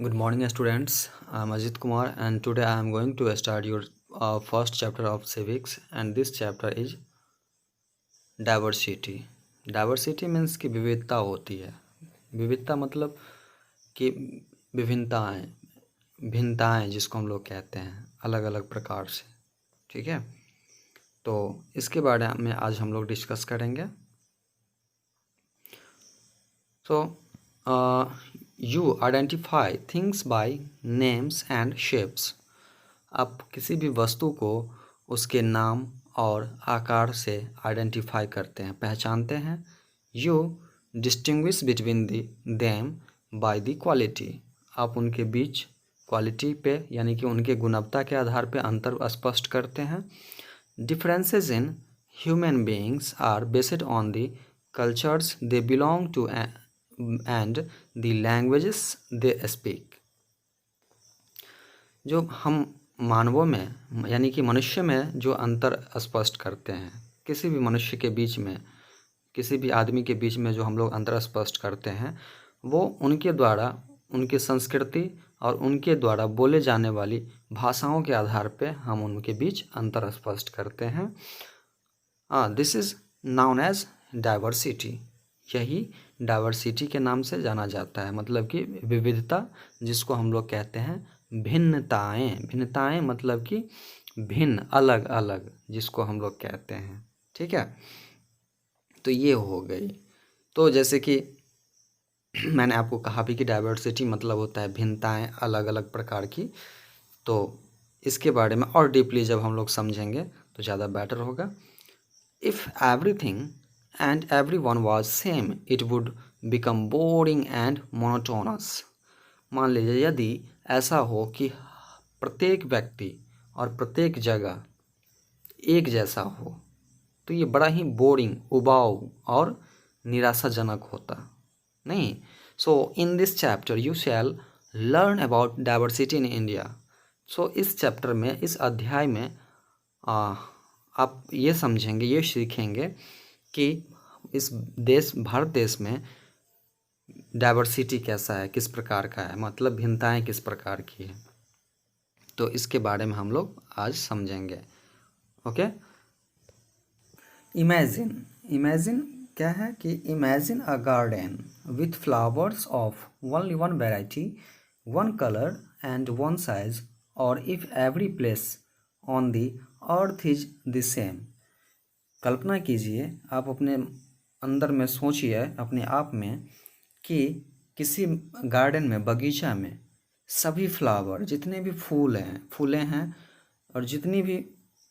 Good morning, students. I'm Ajit Kumar, and today I am going to start your first chapter of civics, and this chapter is diversity. Diversity means कि विविधता होती है. विविधता मतलब कि विभिन्नताएं, भिन्नताएं जिसको हम लोग कहते हैं अलग अलग प्रकार से. ठीक है, तो इसके बारे में आज हम लोग डिस्कस करेंगे. So, you identify things by names and shapes. आप किसी भी वस्तु को उसके नाम और आकार से आइडेंटिफाई करते हैं, पहचानते हैं. You distinguish between them by the quality. आप उनके बीच क्वालिटी पे यानी कि उनके गुणवत्ता के आधार पे अंतर स्पष्ट करते हैं. Differences in human beings are based on the cultures they belong to and the languages they speak. जो हम मानवों में यानी कि मनुष्य में जो अंतर स्पष्ट करते हैं, किसी भी मनुष्य के बीच में, किसी भी आदमी के बीच में जो हम लोग अंतर स्पष्ट करते हैं, वो उनके द्वारा, उनकी संस्कृति और उनके द्वारा बोले जाने वाली भाषाओं के आधार पे हम उनके बीच अंतर स्पष्ट करते हैं. This is known as diversity. यही डाइवर्सिटी के नाम से जाना जाता है, मतलब कि विविधता, जिसको हम लोग कहते हैं भिन्नताएं. भिन्नताएं मतलब कि भिन्न, अलग अलग, जिसको हम लोग कहते हैं. ठीक है, तो ये हो गई. तो जैसे कि मैंने आपको कहा भी कि डाइवर्सिटी मतलब होता है भिन्नताएं, अलग अलग प्रकार की. तो इसके बारे में और डीपली जब हम लोग समझेंगे तो ज़्यादा बेटर होगा. If everything and everyone was same, it would become boring and monotonous. मान लीजिए यदि ऐसा हो कि प्रत्येक व्यक्ति और प्रत्येक जगह एक जैसा हो, तो ये बड़ा ही बोरिंग, उबाऊ और निराशाजनक होता. नहीं. So in this chapter you shall learn about diversity in India. So इस चैप्टर में, इस अध्याय में आप ये समझेंगे, ये सीखेंगे कि इस देश, भारत देश में डाइवर्सिटी कैसा है, किस प्रकार का है, मतलब भिन्नताएं किस प्रकार की है. तो इसके बारे में हम लोग आज समझेंगे. ओके. इमेजिन क्या है कि imagine a garden with flowers of only one variety, one colour and one size, और if every place on the earth is the same. कल्पना कीजिए, आप अपने अंदर में सोचिए, अपने आप में, कि किसी गार्डन में, बगीचा में सभी फ्लावर, जितने भी फूलें हैं और जितनी भी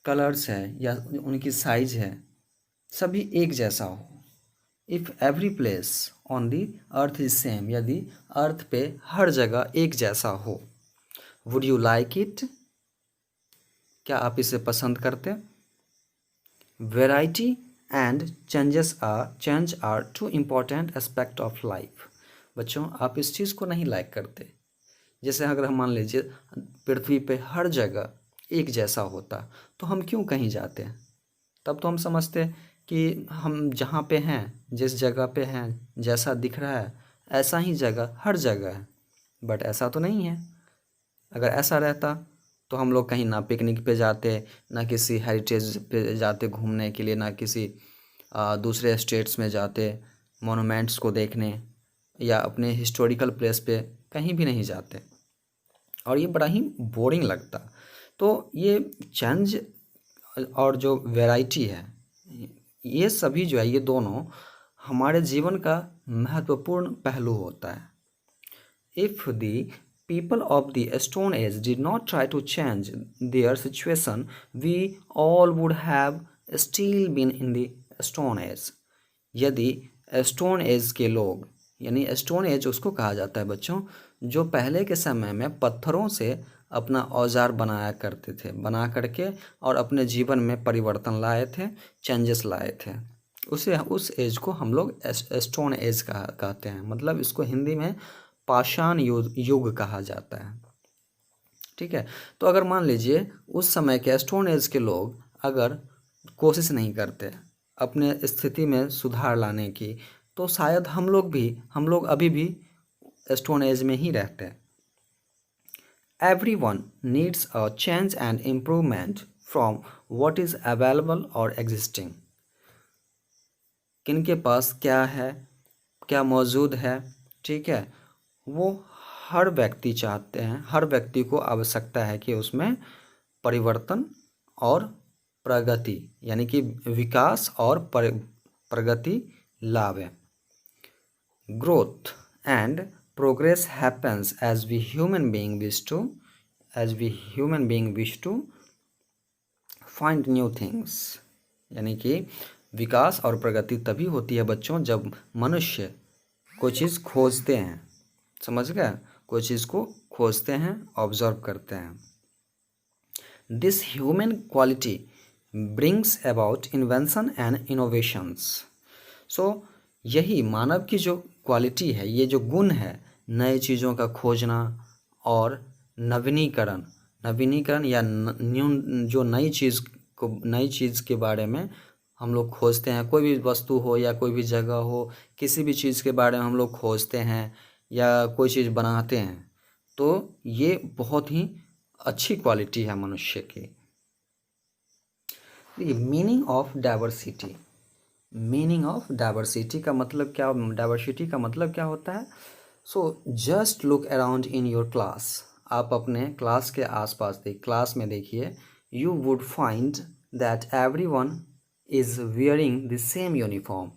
कलर्स है या उनकी साइज है, सभी एक जैसा हो. If every place on the earth is same, यदि अर्थ पे हर जगह एक जैसा हो. Would you like it? क्या आप इसे पसंद करते? Variety and change are two important aspect of life. बच्चों, आप इस चीज़ को नहीं लाइक करते. जैसे अगर हम मान लीजिए पृथ्वी पे हर जगह एक जैसा होता, तो हम क्यों कहीं जाते हैं? तब तो हम समझते कि हम जहाँ पे हैं, जिस जगह पे हैं, जैसा दिख रहा है ऐसा ही जगह हर जगह है. बट ऐसा तो नहीं है. अगर ऐसा रहता तो हम लोग कहीं ना पिकनिक पे जाते, ना किसी हेरिटेज पे जाते घूमने के लिए, ना किसी दूसरे स्टेट्स में जाते मोनूमेंट्स को देखने, या अपने हिस्टोरिकल प्लेस पे कहीं भी नहीं जाते, और ये बड़ा ही बोरिंग लगता. तो ये चेंज और जो वैरायटी है, ये सभी जो है, ये दोनों हमारे जीवन का महत्वपूर्ण पहलू होता है. If the people of the Stone Age did not try to change their situation, we all would have still been in the Stone Age. यदि स्टोन एज के लोग, यानी स्टोन एज उसको कहा जाता है बच्चों, जो पहले के समय में पत्थरों से अपना औजार बनाया करते थे, बना करके और अपने जीवन में परिवर्तन लाए थे, चेंजेस लाए थे, उस एज को हम लोग स्टोन एज कहते हैं. मतलब इसको हिंदी में पाषाण युग कहा जाता है. ठीक है. तो अगर मान लीजिए उस समय के स्टोन एज के लोग अगर कोशिश नहीं करते अपने स्थिति में सुधार लाने की, तो शायद हम लोग अभी भी स्टोन एज में ही रहते हैं. everyone needs a change and improvement from what is available or existing. किनके पास क्या है, क्या मौजूद है, ठीक है, वो हर व्यक्ति चाहते हैं, हर व्यक्ति को आवश्यकता है कि उसमें परिवर्तन और प्रगति यानी कि विकास और प्रगति लावे. Growth and progress happens as we human being wish to find new things. यानी कि विकास और प्रगति तभी होती है बच्चों जब मनुष्य कोई चीज़ खोजते हैं, समझ गए, कोई चीज़ को खोजते हैं, ऑब्जर्व करते हैं. This human quality brings about invention and innovations. So यही मानव की जो क्वालिटी है, ये जो गुण है, नए चीज़ों का खोजना और नवीनीकरण या जो नई चीज़ के बारे में हम लोग खोजते हैं. कोई भी वस्तु हो या कोई भी जगह हो, किसी भी चीज़ के बारे में हम लोग खोजते हैं या कोई चीज़ बनाते हैं, तो ये बहुत ही अच्छी क्वालिटी है मनुष्य की. Meaning of diversity. Meaning of diversity का मतलब क्या होता है? So just look around in your class. आप अपने क्लास के आसपास क्लास में देखिए. You would find that everyone is wearing the same uniform.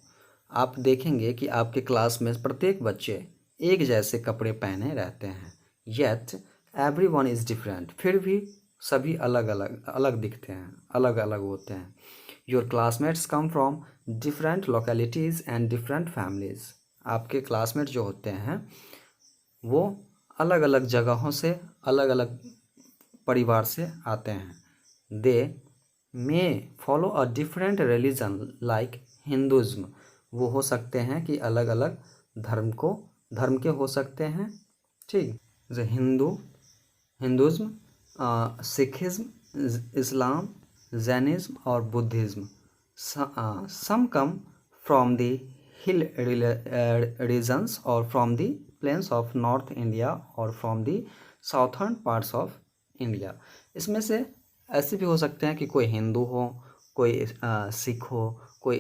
आप देखेंगे कि आपके क्लास में प्रत्येक बच्चे एक जैसे कपड़े पहने रहते हैं. Yet everyone is different. फिर भी सभी अलग दिखते हैं, अलग अलग होते हैं. Your classmates come from different localities and different families. आपके क्लासमेट जो होते हैं वो अलग अलग जगहों से, अलग अलग परिवार से आते हैं. They may follow a different religion like Hinduism. वो हो सकते हैं कि अलग अलग धर्म के हो सकते हैं, ठीक, जैसे हिंदुज़्म, सिखिज़्म, इस्लाम, जैनिज़्म और Buddhism. Some come from the hill regions और from the plains of north India और from the southern parts of India. इसमें से ऐसे भी हो सकते हैं कि कोई हिंदू हो, कोई सिख हो, कोई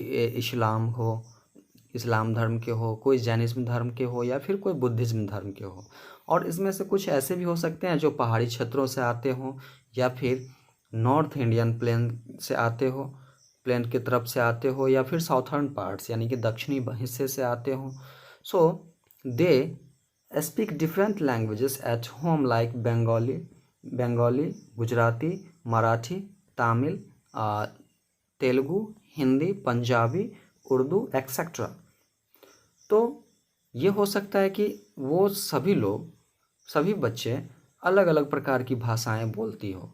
इस्लाम धर्म के हो, कोई जैनिज़्म धर्म के हो या फिर कोई बुद्धिज़्म धर्म के हो. और इसमें से कुछ ऐसे भी हो सकते हैं जो पहाड़ी क्षेत्रों से आते हों या फिर नॉर्थ इंडियन प्लेन की तरफ से आते हो या फिर साउथर्न पार्ट्स यानी कि दक्षिणी हिस्से से आते हों. So they speak different languages at home like Bengali, Gujarati, Marathi, Tamil, Telugu, Hindi, Punjabi, Urdu etcetera. तो ये हो सकता है कि वो सभी बच्चे अलग अलग प्रकार की भाषाएं बोलती हो,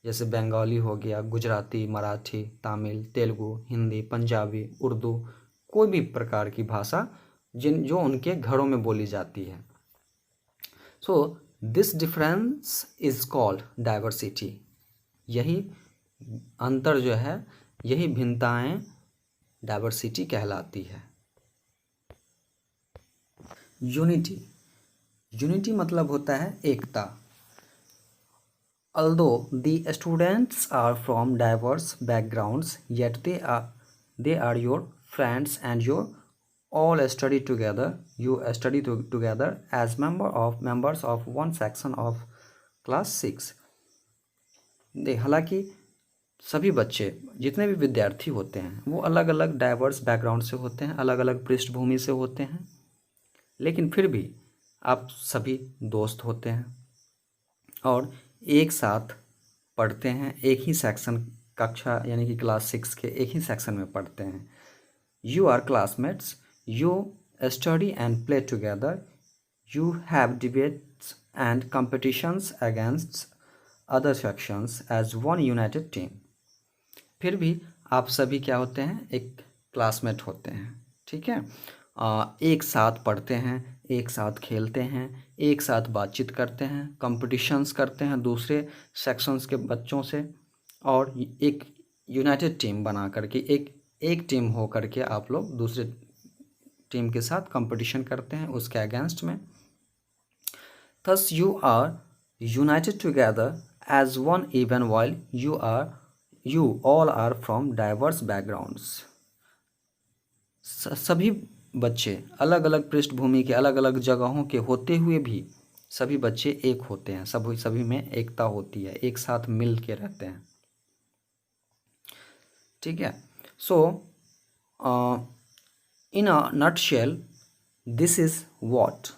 जैसे बंगाली हो गया, गुजराती, मराठी, तमिल, तेलुगु, हिंदी, पंजाबी, उर्दू, कोई भी प्रकार की भाषा जो उनके घरों में बोली जाती है. So this difference is called diversity. यही अंतर जो है, यही भिन्नताएं डाइवर्सिटी कहलाती है. यूनिटी मतलब होता है एकता. Although the students are from diverse backgrounds, yet they are your friends and you all study together. You study together as members of one section of class 6. हालांकि सभी बच्चे, जितने भी विद्यार्थी होते हैं, वो अलग अलग डाइवर्स बैकग्राउंड से होते हैं, अलग अलग पृष्ठभूमि से होते हैं, लेकिन फिर भी आप सभी दोस्त होते हैं और एक साथ पढ़ते हैं, एक ही सेक्शन कक्षा यानी कि क्लास 6 के एक ही सेक्शन में पढ़ते हैं. You are classmates, you study and play together, you have debates and competitions against other sections as one united team. फिर भी आप सभी क्या होते हैं, एक क्लासमेट होते हैं, ठीक है. एक साथ पढ़ते हैं, एक साथ खेलते हैं, एक साथ बातचीत करते हैं, कंपटीशंस करते हैं दूसरे सेक्शंस के बच्चों से, और एक यूनाइटेड टीम बना करके एक टीम हो करके आप लोग दूसरे टीम के साथ कंपटीशन करते हैं उसके अगेंस्ट में. Thus you are united together as one even while you all are from diverse backgrounds। सभी बच्चे अलग अलग पृष्ठभूमि के, अलग अलग जगहों के होते हुए भी सभी बच्चे एक होते हैं, सभी में एकता होती है, एक साथ मिल के रहते हैं। ठीक है। So in a nutshell this is what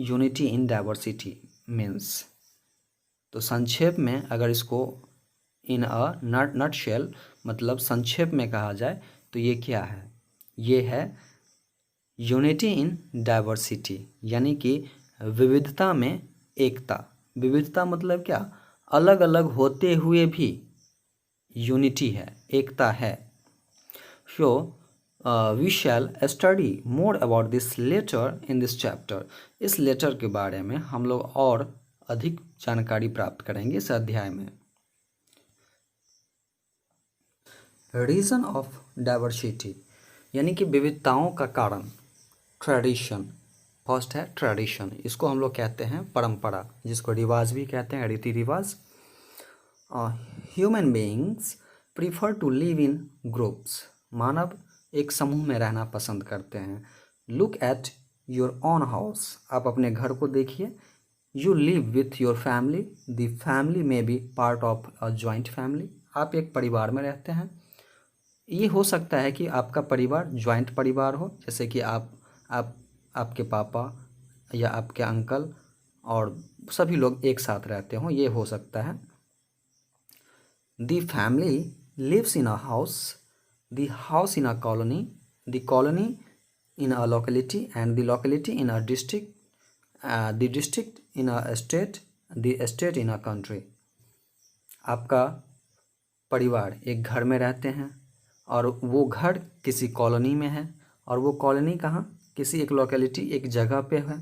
unity in diversity means. तो संक्षेप में अगर इसको इन अ नटशेल मतलब संक्षेप में कहा जाए तो ये क्या है? ये है यूनिटी इन डाइवर्सिटी, यानी कि विविधता में एकता। विविधता मतलब क्या? अलग अलग होते हुए भी यूनिटी है, एकता है। So we shall study more about this letter in this chapter. इस लेटर के बारे में हम लोग और अधिक जानकारी प्राप्त करेंगे इस अध्याय में। रीज़न ऑफ डाइवर्सिटी यानी कि विविधताओं का कारण। ट्रेडिशन, फर्स्ट है ट्रेडिशन, इसको हम लोग कहते हैं परंपरा, जिसको रिवाज भी कहते हैं, रीति रिवाज। Human beings prefer to live in groups, मानव एक समूह में रहना पसंद करते हैं। Look at your own house, आप अपने घर को देखिए। You live with your family, the family may be part of a joint family, आप एक परिवार में रहते हैं। ये हो सकता है कि आपका परिवार जॉइंट परिवार हो, जैसे कि आपके पापा या आपके अंकल और सभी लोग एक साथ रहते हों, ये हो सकता है। The family lives in a house, the house in a colony, the colony in a locality and the locality in a district, the district in a state, the state in a country. आपका परिवार एक घर में रहते हैं और वो घर किसी कॉलोनी में है, और वो कॉलोनी कहाँ? किसी एक लोकेलिटी, एक जगह पे है,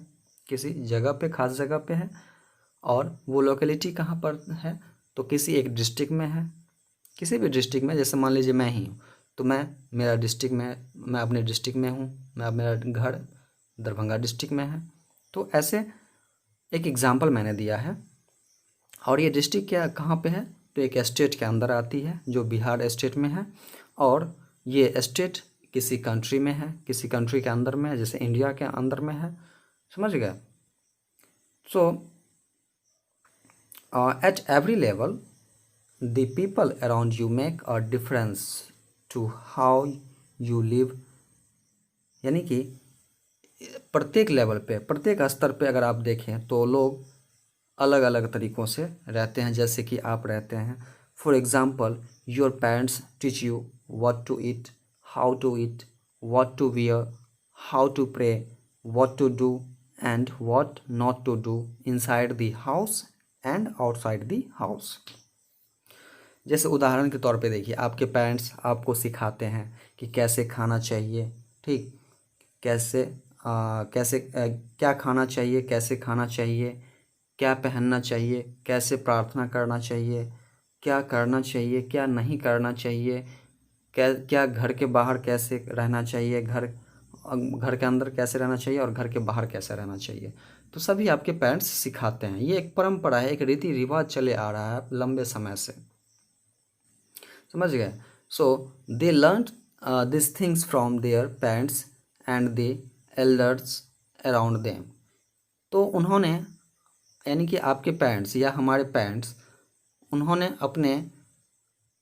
किसी जगह पे, खास जगह पे है। और वो लोकेलिटी कहाँ पर है? तो किसी एक डिस्ट्रिक्ट में है, किसी भी डिस्ट्रिक्ट में। जैसे मान लीजिए मैं ही हूँ, तो मेरा डिस्ट्रिक्ट में, मैं अपने डिस्ट्रिक्ट में हूँ, मेरा घर दरभंगा डिस्ट्रिक्ट में है। तो ऐसे एक एग्जाम्पल मैंने दिया है। और ये डिस्ट्रिक्ट क्या कहाँ पे है? तो एक स्टेट के अंदर आती है, जो बिहार स्टेट में है। और ये स्टेट किसी कंट्री में है, किसी कंट्री के अंदर में है, जैसे इंडिया के अंदर में है। समझ गए? So at every level the people around you make a difference to how you live, यानी कि प्रत्येक लेवल पे, प्रत्येक स्तर पे अगर आप देखें तो लोग अलग अलग तरीक़ों से रहते हैं, जैसे कि आप रहते हैं। For example, your parents teach you what to eat, how to eat, what to wear, how to pray, what to do and what not to do inside the house and outside the house. जैसे उदाहरण के तौर पे देखिए, आपके parents आपको सिखाते हैं कि कैसे खाना चाहिए, ठीक, कैसे क्या खाना चाहिए, कैसे खाना चाहिए, क्या पहनना चाहिए, कैसे प्रार्थना करना चाहिए, क्या करना चाहिए, क्या नहीं करना चाहिए, क्या घर के बाहर कैसे रहना चाहिए, घर के अंदर कैसे रहना चाहिए और घर के बाहर कैसे रहना चाहिए। तो सभी आपके पेरेंट्स सिखाते हैं। ये एक परंपरा है, एक रीति रिवाज चले आ रहा है लंबे समय से। समझ गए? So they learn this things from their parents and the elders around them. तो उन्होंने, यानी कि आपके पेरेंट्स या हमारे पेरेंट्स, उन्होंने अपने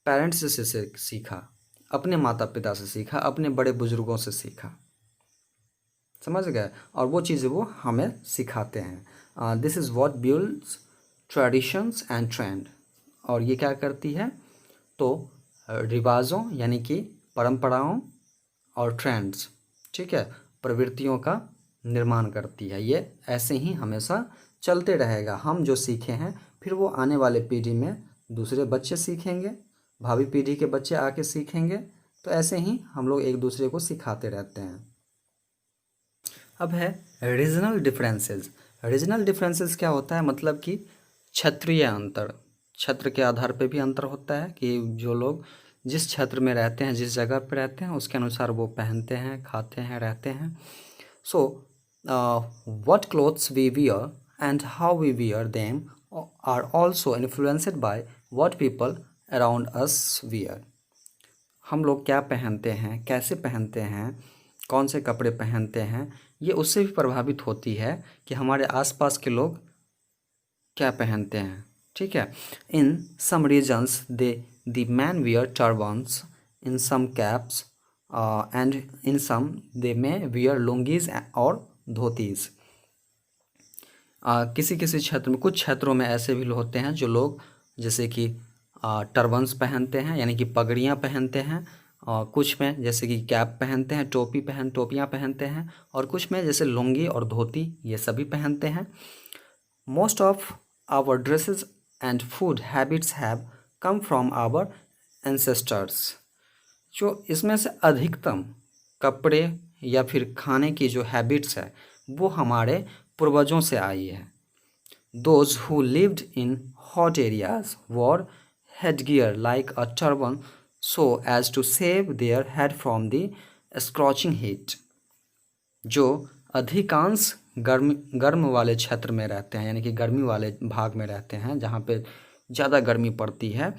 पेरेंट्स से सीखा, अपने माता पिता से सीखा, अपने बड़े बुजुर्गों से सीखा। समझ गए? और वो चीज़ें वो हमें सिखाते हैं। This is what builds traditions and trend. और ये क्या करती है? तो रिवाज़ों यानी कि परंपराओं और ट्रेंड्स, ठीक है, प्रवृत्तियों का निर्माण करती है। ये ऐसे ही हमेशा चलते रहेगा। हम जो सीखे हैं फिर वो आने वाले पीढ़ी में दूसरे बच्चे सीखेंगे, भावी पीढ़ी के बच्चे आके सीखेंगे। तो ऐसे ही हम लोग एक दूसरे को सिखाते रहते हैं। अब है रीजनल डिफरेंसेस। रीजनल डिफरेंसेस क्या होता है? मतलब कि क्षेत्रीय अंतर। क्षेत्र के आधार पे भी अंतर होता है कि जो लोग जिस क्षेत्र में रहते हैं, जिस जगह पे रहते हैं, उसके अनुसार वो पहनते हैं, खाते हैं, रहते हैं। So what clothes we wear and how we wear them are also influenced by what people around us wear. हम लोग क्या पहनते हैं, कैसे पहनते हैं, कौन से कपड़े पहनते हैं, ये उससे भी प्रभावित होती है कि हमारे आसपास के लोग क्या पहनते हैं। ठीक है। In some regions the man wear turbans, in some caps and in some they may wear lungis और धोतीज। किसी किसी क्षेत्र में, कुछ क्षेत्रों में ऐसे भी होते हैं जो लोग जैसे कि टर्बन्स पहनते हैं यानी कि पगड़ियाँ पहनते हैं, और कुछ में जैसे कि कैप पहनते हैं, टोपियाँ पहनते हैं, और कुछ में जैसे लुंगी और धोती ये सभी पहनते हैं। Most of our dresses and food habits have come from our ancestors. जो इसमें से अधिकतम कपड़े या फिर खाने की जो हैबिट्स है वो हमारे पूर्वजों से आई है। Those who lived in hot areas wore headgear like a turban so as to save their head from the scorching heat. जो अधिकांश गर्म वाले क्षेत्र में रहते हैं यानी कि गर्मी वाले भाग में रहते हैं जहाँ पे ज़्यादा गर्मी पड़ती है,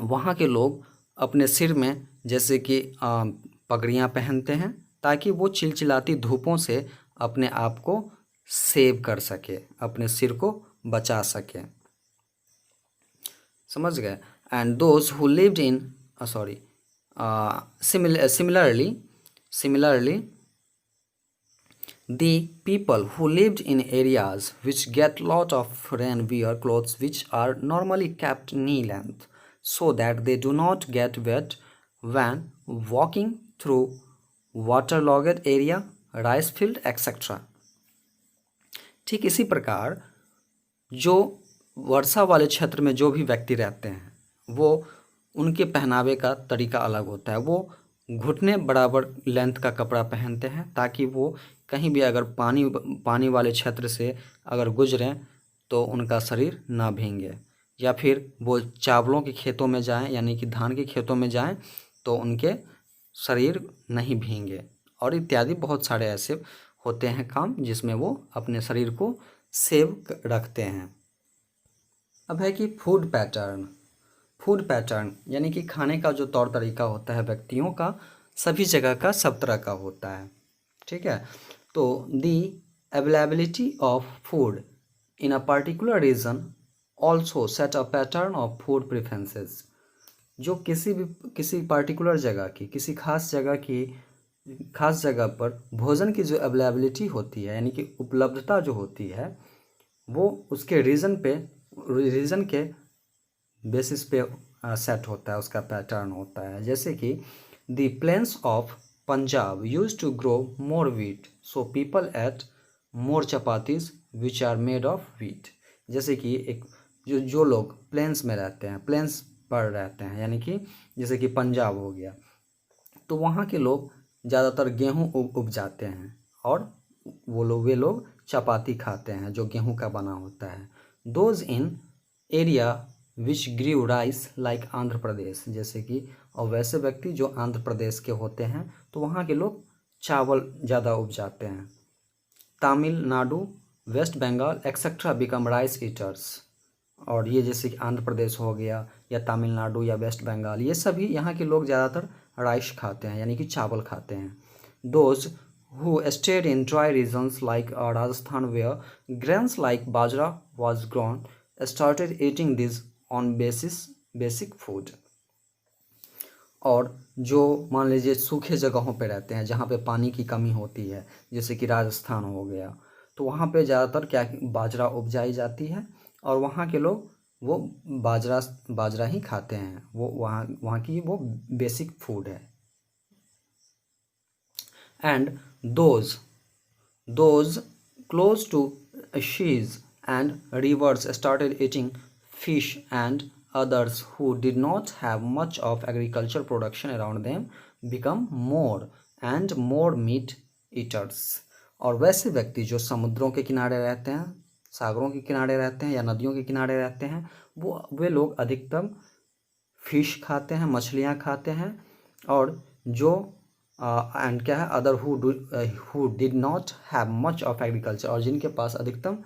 वहाँ के लोग अपने सिर में जैसे कि पगड़ियाँ पहनते हैं ताकि वो चिलचिलाती धूपों से अपने आप को सेव कर सके, अपने सिर को बचा सके। समझ गए। And those who lived in similarly the people who lived in areas which get lot of rain wear clothes which are normally kept knee length so that they do not get wet when walking through waterlogged area, rice field, etc. ठीक इसी प्रकार जो वर्षा वाले क्षेत्र में जो भी व्यक्ति रहते हैं वो उनके पहनावे का तरीका अलग होता है। वो घुटने बराबर लेंथ का कपड़ा पहनते हैं ताकि वो कहीं भी अगर पानी वाले क्षेत्र से अगर गुजरें तो उनका शरीर ना भीगे, या फिर वो चावलों के खेतों में जाएं यानी कि धान के खेतों में जाएं तो उनके शरीर नहीं भीगे, और इत्यादि बहुत सारे ऐसे होते हैं काम जिसमें वो अपने शरीर को सेव रखते हैं। अब है कि फूड पैटर्न यानी कि खाने का जो तौर तरीका होता है व्यक्तियों का सभी जगह का सब तरह का होता है। ठीक है। तो the availability of food in a particular region also set a pattern of food preferences. जो किसी पर्टिकुलर जगह की, किसी खास जगह पर भोजन की जो अवेलेबिलिटी होती है यानी कि उपलब्धता जो होती है वो उसके रीजन के बेसिस पे सेट होता है, उसका पैटर्न होता है। जैसे कि the plains of Punjab use to grow more wheat so people ate more chapatis which are made of wheat. जैसे कि एक जो लोग प्लेन्स में रहते हैं, प्लेन्स पर रहते हैं यानी कि जैसे कि पंजाब हो गया, तो वहाँ के लोग ज़्यादातर गेहूँ उपजाते हैं और वे लोग चपाती खाते हैं जो गेहूँ का बना होता है। Those in area which grow rice like Andhra Pradesh. जैसे कि और वैसे व्यक्ति जो आंध्र प्रदेश के होते हैं तो वहाँ के लोग चावल ज़्यादा उपजाते हैं। Tamil Nadu, west Bengal etcetera become rice eaters. और ये जैसे कि आंध्र प्रदेश हो गया या तमिलनाडु या वेस्ट बंगाल, ये सभी यहाँ के लोग ज़्यादातर राइस खाते हैं यानी कि चावल खाते हैं। Those who stayed in dry regions like Rajasthan where grains like bajra was grown started eating this on basic food। और जो मान लीजिए सूखे जगहों पे रहते हैं जहाँ पे पानी की कमी होती है जैसे कि राजस्थान हो गया, तो वहाँ पे ज़्यादातर क्या बाजरा उपजाई जाती है और वहाँ के लोग वो बाजरा ही खाते हैं, वो वहाँ की वो बेसिक फूड है। And those close to seas and rivers started eating fish, and others who did not have much of agricultural production around them become more and more meat eaters। और वैसे व्यक्ति जो समुद्रों के किनारे रहते हैं, सागरों के किनारे रहते हैं या नदियों के किनारे रहते हैं, वे लोग अधिकतम फिश खाते हैं, मछलियाँ खाते हैं, और जो क्या है other who did not have much of agriculture, और जिनके पास अधिकतम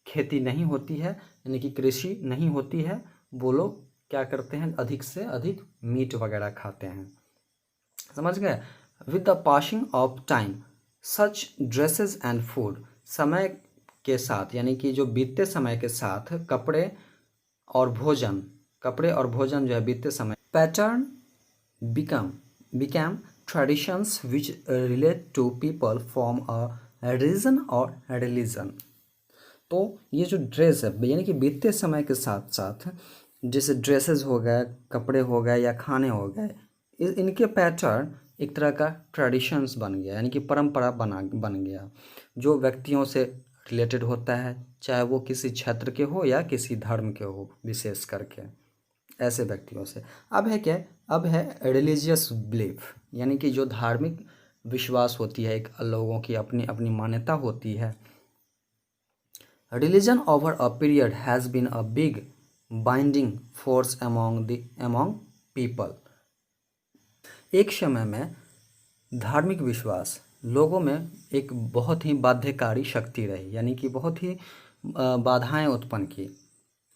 खेती नहीं होती है, यानी कि कृषि नहीं होती है, वो लोग क्या करते हैं, अधिक से अधिक मीट वगैरह खाते हैं। समझ गए। With the passing of time such dresses and food, समय के साथ यानी कि जो बीतते समय के साथ कपड़े और भोजन जो है बीतते समय pattern became traditions which relate to people from a region or religion। तो ये जो ड्रेस है यानी कि बीतते समय के साथ साथ जैसे ड्रेसेस हो गए, कपड़े हो गए या खाने हो गए, इनके पैटर्न एक तरह का ट्रेडिशंस बन गया, यानी कि परंपरा बन गया, जो व्यक्तियों से रिलेटेड होता है, चाहे वो किसी क्षेत्र के हो या किसी धर्म के हो, विशेष करके ऐसे व्यक्तियों से। अब है क्या, अब है रिलीजियस बिलीफ, यानी कि जो धार्मिक विश्वास होती है, एक लोगों की अपनी अपनी मान्यता होती है। Religion over a period has been a big binding force among people. एक समय में धार्मिक विश्वास लोगों में एक बहुत ही बाध्यकारी शक्ति रही, यानी कि बहुत ही बाधाएं उत्पन्न की।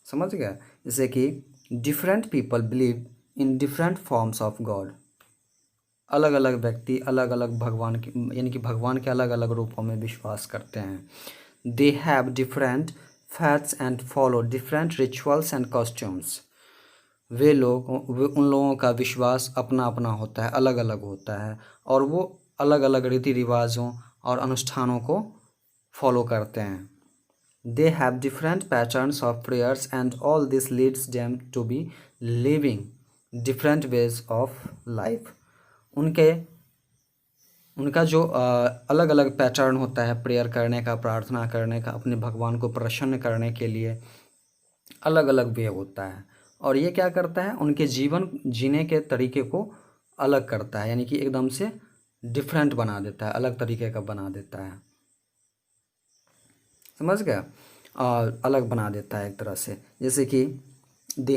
समझ गया। जैसे कि different people believe in different forms of God, अलग अलग व्यक्ति अलग अलग भगवान के यानी कि भगवान के अलग अलग रूपों में विश्वास करते हैं। They have different faiths and follow different rituals and costumes. वे उन लोगों का विश्वास अपना अपना होता है, अलग अलग होता है, और वो अलग अलग रीति रिवाजों और अनुष्ठानों को फॉलो करते हैं। They have different patterns of prayers and all this leads them to be living different ways of life। उनका जो अलग अलग पैटर्न होता है प्रेयर करने का, प्रार्थना करने का, अपने भगवान को प्रसन्न करने के लिए अलग अलग वे होता है, और ये क्या करता है, उनके जीवन जीने के तरीके को अलग करता है, यानी कि एकदम से डिफरेंट बना देता है, अलग तरीके का बना देता है। समझ गया। अलग बना देता है एक तरह से। जैसे कि the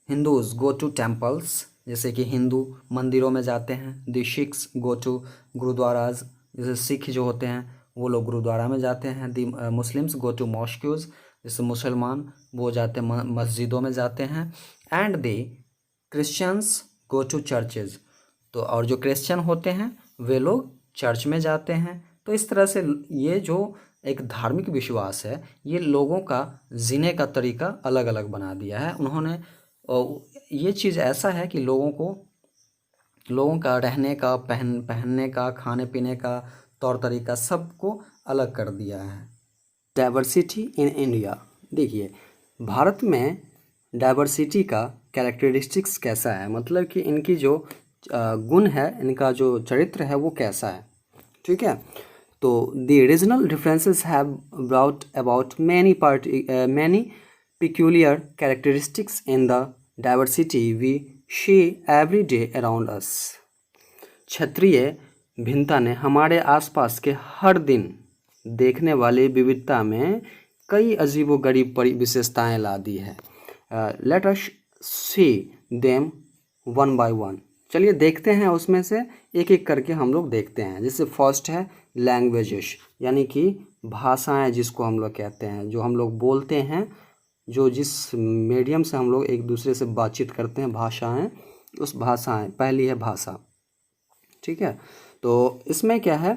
Hindus go to temples, जैसे कि हिंदू मंदिरों में जाते हैं। The Sikhs go to gurdwaras, जैसे सिख जो होते हैं वो लोग गुरुद्वारा में जाते हैं। The Muslims go to mosques, जैसे मुसलमान वो जाते हैं मस्जिदों में जाते हैं। And the Christians go to churches, तो और जो क्रिश्चियन होते हैं वे लोग चर्च में जाते हैं। तो इस तरह से ये जो एक धार्मिक विश्वास है ये लोगों का जीने का तरीका अलग अलग बना दिया है उन्होंने। ये चीज़ ऐसा है कि लोगों का रहने का, पहनने का, खाने पीने का तौर तरीका सबको अलग कर दिया है। डाइवर्सिटी इन इंडिया, देखिए भारत में डाइवर्सिटी का कैरेक्टरिस्टिक्स कैसा है, मतलब कि इनकी जो गुण है, इनका जो चरित्र है वो कैसा है। ठीक है, तो the regional differences have brought about many peculiar characteristics in the diversity we see every day around us। क्षेत्रीय भिन्नता ने हमारे आसपास के हर दिन देखने वाली विविधता में कई अजीबोगरीब विशेषताएं ला दी है। Let us see them one by one, चलिए देखते हैं उसमें से एक एक करके हम लोग देखते हैं। जैसे फर्स्ट है लैंग्वेजेस, यानी कि भाषाएं जिसको हम लोग कहते हैं, जो हम लोग बोलते हैं, जो जिस मीडियम से हम लोग एक दूसरे से बातचीत करते हैं, भाषाएं, उस भाषाएं। पहली है भाषा। ठीक है, तो इसमें क्या है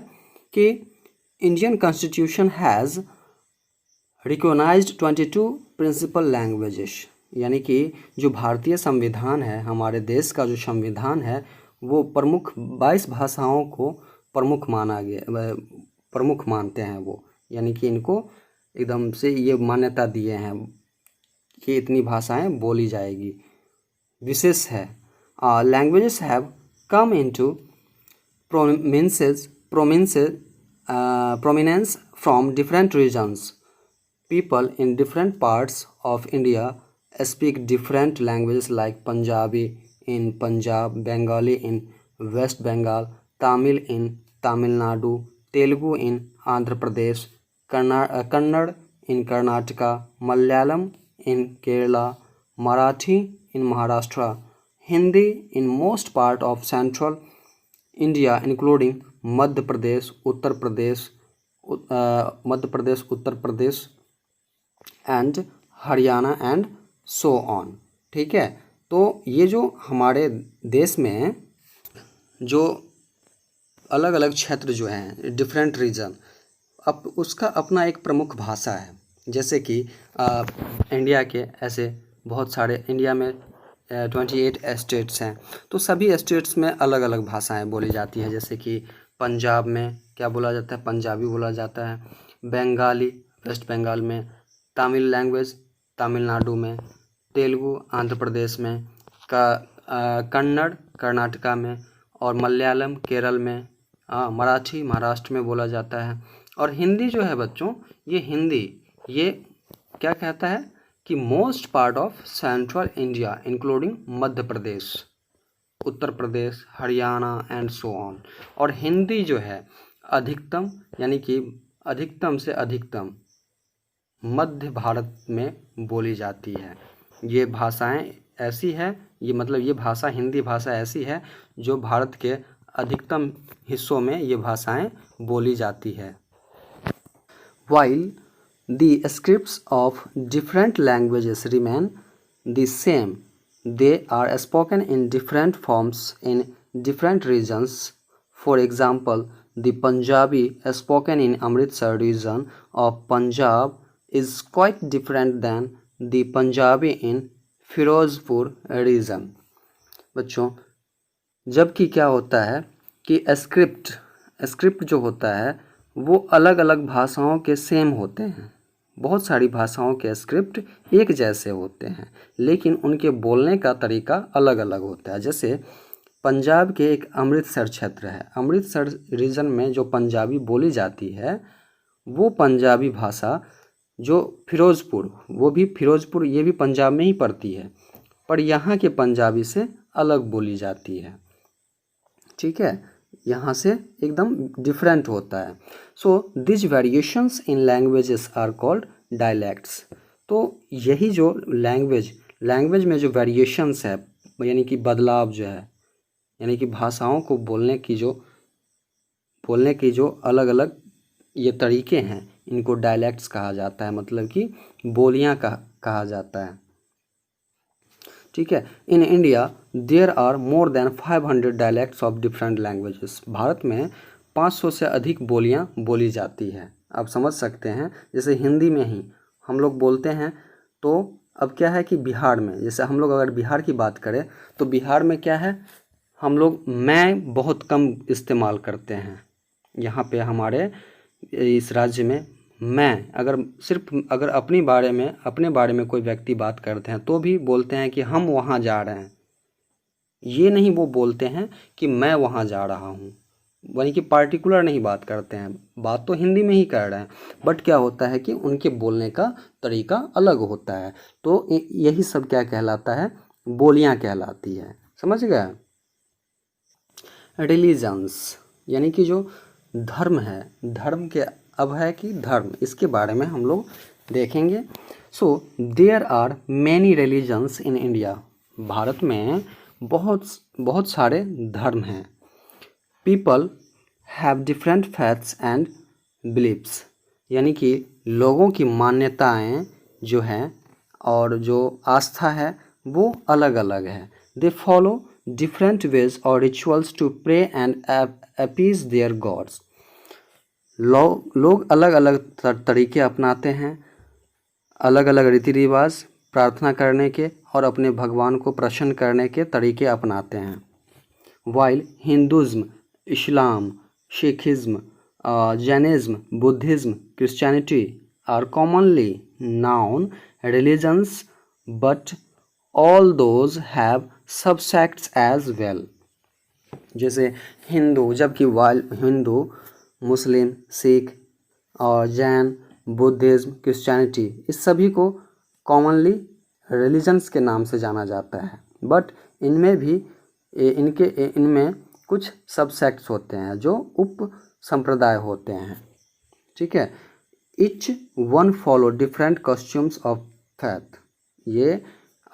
कि Indian constitution has recognised 22 principal languages, यानी कि जो भारतीय संविधान है, हमारे देश का जो संविधान है वो प्रमुख 22 भाषाओं को प्रमुख मानते हैं वो, यानी कि इनको एकदम से ये मान्यता दिए हैं कि इतनी भाषाएं बोली जाएगी। विशेष है languages have come into prominence from different regions। People in different parts of India speak different languages like Punjabi in Punjab, Bengali in West Bengal, Tamil in Tamil Nadu, Telugu in Andhra Pradesh, Kannada in Karnataka, Malayalam in Kerala, Marathi in Maharashtra, Hindi in most part of central India including Madhya Pradesh, Uttar Pradesh, Uttar Pradesh, and Haryana and so on. ठीक है, तो ये जो हमारे देश में जो अलग अलग क्षेत्र जो हैं, डिफरेंट रीजन, अब उसका अपना एक प्रमुख भाषा है। जैसे कि इंडिया के ऐसे बहुत सारे, इंडिया में 28 स्टेट्स हैं, तो सभी स्टेट्स में अलग अलग भाषाएं बोली जाती हैं। जैसे कि पंजाब में क्या बोला जाता है, पंजाबी बोला जाता है। बंगाली वेस्ट बंगाल में, तमिल लैंग्वेज तमिलनाडु में, तेलुगु आंध्र प्रदेश में, कन्नड़ कर्नाटका में, और मलयालम केरल में, मराठी महाराष्ट्र में बोला जाता है। और हिंदी जो है बच्चों, ये हिंदी ये क्या कहता है कि most part of central India including Madhya Pradesh, Uttar Pradesh, Haryana and so on. और हिंदी जो है अधिकतम, यानी कि अधिकतम से अधिकतम मध्य भारत में बोली जाती है। ये भाषाएं ऐसी है, ये मतलब ये भाषा, हिंदी भाषा ऐसी है जो भारत के अधिकतम हिस्सों में ये भाषाएं बोली जाती है। While the scripts of different languages remain the same, they are spoken in different forms in different regions. For example, the Punjabi spoken in Amritsar region of Punjab is quite different than the Punjabi in Firozpur region. बच्चों, जबकि क्या होता है कि script जो होता है वो अलग अलग भाषाओं के सेम होते हैं। बहुत सारी भाषाओं के स्क्रिप्ट एक जैसे होते हैं, लेकिन उनके बोलने का तरीका अलग अलग होता है। जैसे पंजाब के एक अमृतसर क्षेत्र है, अमृतसर रीजन में जो पंजाबी बोली जाती है, वो पंजाबी भाषा जो फिरोज़पुर, वो भी फिरोज़पुर, ये भी पंजाब में ही पड़ती है, पर यहाँ के पंजाबी से अलग बोली जाती है। ठीक है, यहाँ से एकदम डिफरेंट होता है। So this variations in languages are called dialects. तो यही जो लैंग्वेज में जो वेरिएशंस है, यानी कि बदलाव जो है, यानी कि भाषाओं को बोलने की जो अलग अलग ये तरीके हैं, इनको डायलैक्ट्स कहा जाता है, मतलब कि बोलियाँ कहा जाता है। ठीक है, in India there are more than 500 dialects of different languages. Bharat में 500 से अधिक बोलियां बोली जाती है। आप समझ सकते हैं, जैसे हिंदी में ही हम लोग बोलते हैं, तो अब क्या है कि बिहार में, जैसे हम लोग अगर बिहार की बात करें तो बिहार में क्या है, हम लोग मैं बहुत कम इस्तेमाल करते हैं। यहाँ पे हमारे इस राज्य में मैं अगर अपने बारे में कोई व्यक्ति बात करते हैं तो भी बोलते हैं कि हम वहाँ जा रहे हैं, ये नहीं वो बोलते हैं कि मैं वहाँ जा रहा हूँ, यानी कि पार्टिकुलर नहीं बात करते हैं, बात तो हिंदी में ही कर रहे हैं, बट क्या होता है कि उनके बोलने का तरीका अलग होता है। तो यही सब क्या कहलाता है, बोलियाँ कहलाती है। समझ गए। रिलीजन्स, यानी कि जो धर्म है, धर्म के अब है कि धर्म, इसके बारे में हम लोग देखेंगे। So there are many religions in India. भारत में बहुत सारे धर्म हैं। People have different faiths and beliefs, यानी कि लोगों की मान्यताएं जो हैं और जो आस्था है वो अलग अलग है। दे फॉलो डिफरेंट वेज और rituals to pray and appease their gods. लोग अलग अलग तरीके अपनाते हैं, अलग अलग रीति रिवाज प्रार्थना करने के और अपने भगवान को प्रसन्न करने के तरीके अपनाते हैं। While Hinduism, Islam, Sikhism, Jainism, Buddhism, Christianity are commonly known religions, but all those have subsects as well. जैसे हिंदू, जबकि हिंदू, मुस्लिम, सिख और जैन, बुद्धिज़्म, क्रिश्चियनिटी, इस सभी को कॉमनली रिलीजन्स के नाम से जाना जाता है, बट इनमें कुछ सबसेक्ट्स होते हैं जो उप संप्रदाय होते हैं। ठीक है, each one follow different costumes of faith. ये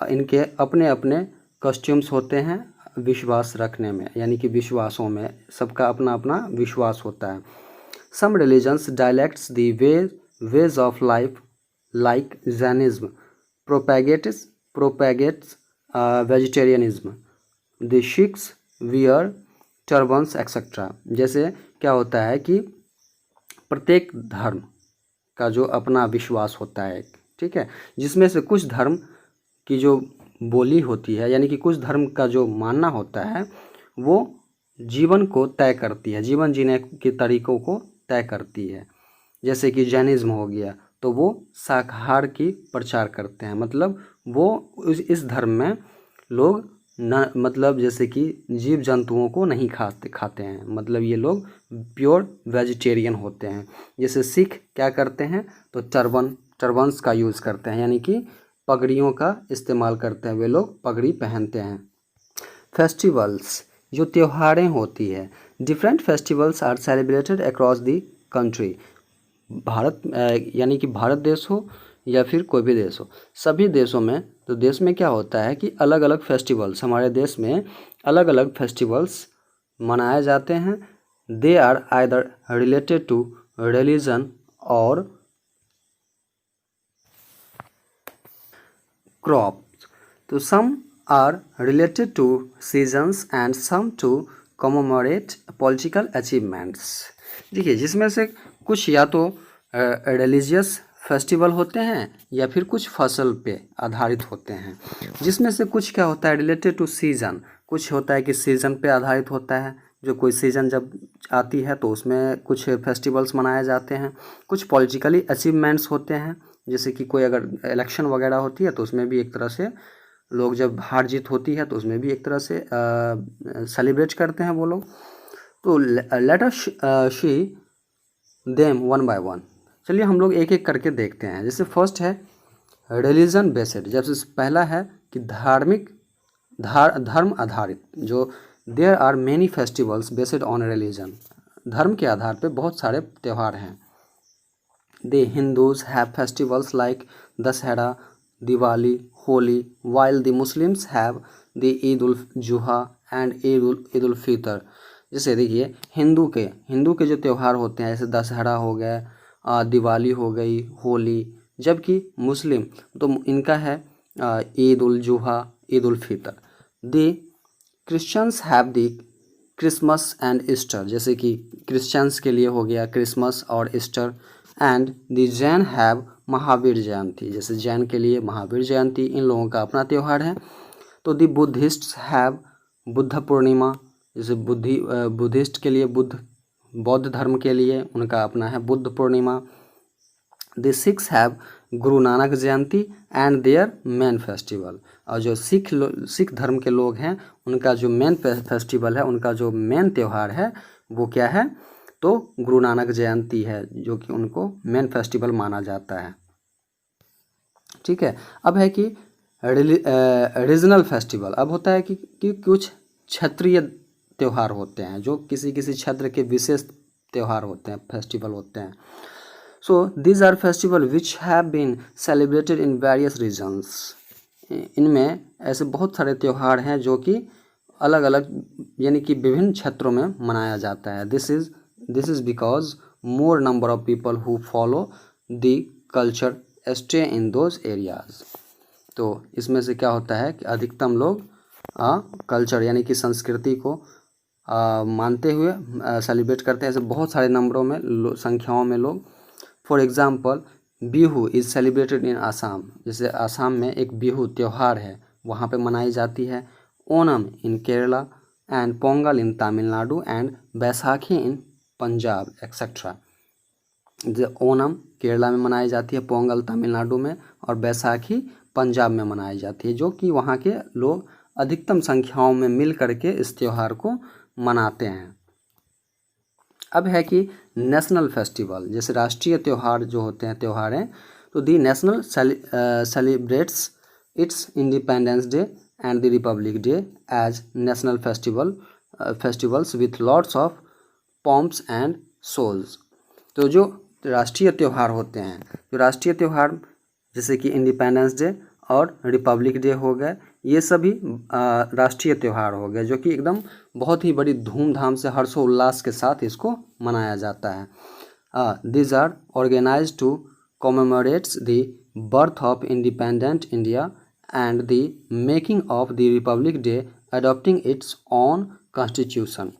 इनके अपने अपने कॉस्ट्यूम्स होते हैं विश्वास रखने में, यानी कि विश्वासों में सबका अपना अपना विश्वास होता है। Some religions dialects the ways of life like Jainism propagates vegetarianism. The Sikhs wear turbans etc. जैसे क्या होता है कि प्रत्येक धर्म का जो अपना विश्वास होता है, ठीक है, जिसमें से कुछ धर्म की जो बोली होती है, यानी कि कुछ धर्म का जो मानना होता है वो जीवन को तय करती है, जीवन जीने के तरीक़ों को तय करती है। जैसे कि जैनिज़्म हो गया, तो वो शाकाहार की प्रचार करते हैं, मतलब वो इस धर्म में लोग न मतलब जैसे कि जीव जंतुओं को नहीं खाते हैं, मतलब ये लोग प्योर वेजिटेरियन होते हैं। जैसे सिख क्या करते हैं, तो टर्बन्स का यूज़ करते हैं, यानी कि पगड़ियों का इस्तेमाल करते हैं, वे लोग पगड़ी पहनते हैं। फेस्टिवल्स, जो त्योहारें होती है, different festivals are celebrated across the country. Bharat यानी कि भारत देश हो या फिर कोई भी देश हो, सभी देशों में, तो देश में क्या होता है कि अलग अलग फेस्टिवल्स, हमारे देश में अलग अलग फेस्टिवल्स मनाए जाते हैं। They are either related to religion और क्रॉप, तो some are related to seasons and some to commemorate political achievements. देखिए, जिसमें से कुछ या तो रिलीजियस फेस्टिवल होते हैं या फिर कुछ फसल पे आधारित होते हैं। जिसमें से कुछ क्या होता है रिलेटेड टू सीज़न, कुछ होता है कि सीज़न पे आधारित होता है, जो कोई सीज़न जब आती है तो उसमें कुछ फेस्टिवल्स मनाए जाते हैं। कुछ पॉलिटिकली अचीवमेंट्स होते हैं, जैसे कि कोई अगर इलेक्शन वगैरह होती है तो उसमें भी एक तरह से लोग, जब हार जीत होती है तो उसमें भी एक तरह से सेलिब्रेट करते हैं वो लोग। तो let us see them one by one. चलिए हम लोग एक एक करके देखते हैं। जैसे फर्स्ट है रिलीजन बेस्ड, जैसे पहला है कि धर्म आधारित, जो there are many festivals based on religion, धर्म के आधार पे बहुत सारे त्यौहार हैं। The Hindus have festivals like Dussehra, Diwali, Holi, while the Muslims have the Eid ul Zuha and Eid ul Fitr. जैसे देखिए हिंदू के जो त्यौहार होते हैं, जैसे दशहरा हो गया, दिवाली हो गई, होली, जबकि मुस्लिम तो इनका है Eid ul Zuha, Eid ul Fitr. The Christians have the Christmas and Easter, जैसे कि क्रिश्चियंस के लिए हो गया क्रिसमस और Easter. And the Jain have Mahavir Jayanti, जैसे जैन के लिए महावीर जयंती, इन लोगों का अपना त्यौहार है। तो द बुद्धिस्ट्स हैव बुद्ध पूर्णिमा, जैसे बुद्धिस्ट के लिए बौद्ध धर्म के लिए उनका अपना है Buddha Purnima. The Sikhs have Guru Nanak Jayanti and their main festival, और जो सिख धर्म के लोग हैं उनका जो मेन फेस्टिवल है, उनका जो मेन त्यौहार है वो क्या है, तो गुरु नानक जयंती है, जो कि उनको मेन फेस्टिवल माना जाता है। ठीक है, अब है कि रीजनल फेस्टिवल। अब होता है कि कुछ क्षेत्रीय त्यौहार होते हैं, जो किसी क्षेत्र के विशेष त्यौहार होते हैं, फेस्टिवल होते हैं। So these are festival which have been celebrated in various regions. इनमें ऐसे बहुत सारे त्यौहार हैं जो कि अलग अलग, यानी कि विभिन्न क्षेत्रों में मनाया जाता है। This is because more number of people who follow the culture stay in those areas. तो इसमें से क्या होता है कि अधिकतम लोग कल्चर यानी कि संस्कृति को मानते हुए सेलिब्रेट करते हैं, ऐसे बहुत सारे नंबरों में संख्याओं में लोग। For example Bihu is celebrated in Assam, जैसे आसाम में एक बिहू त्यौहार है, वहाँ पे मनाई जाती है। Onam in Kerala and Pongal in Tamil Nadu and Baisakhi in Punjab etcetera. जैसे ओनम केरला में मनाई जाती है, पोंगल तमिलनाडु में, और बैसाखी पंजाब में मनाई जाती है, जो कि वहाँ के लोग अधिकतम संख्याओं में मिल करके इस त्यौहार को मनाते हैं। अब है कि नेशनल फेस्टिवल, जैसे राष्ट्रीय त्यौहार जो होते हैं त्यौहारें, तो the national celebrates its independence day and the republic day as national festivals with lots of pomps and shows. तो जो राष्ट्रीय त्यौहार होते हैं, जो राष्ट्रीय त्यौहार जैसे कि इंडिपेंडेंस डे और रिपब्लिक डे हो गए, ये सभी राष्ट्रीय त्यौहार हो गए, जो कि एकदम बहुत ही बड़ी धूमधाम से हर्षोल्लास के साथ इसको मनाया जाता है। These are organised to commemorates the birth of independent India and the making of the republic day adopting its own constitution.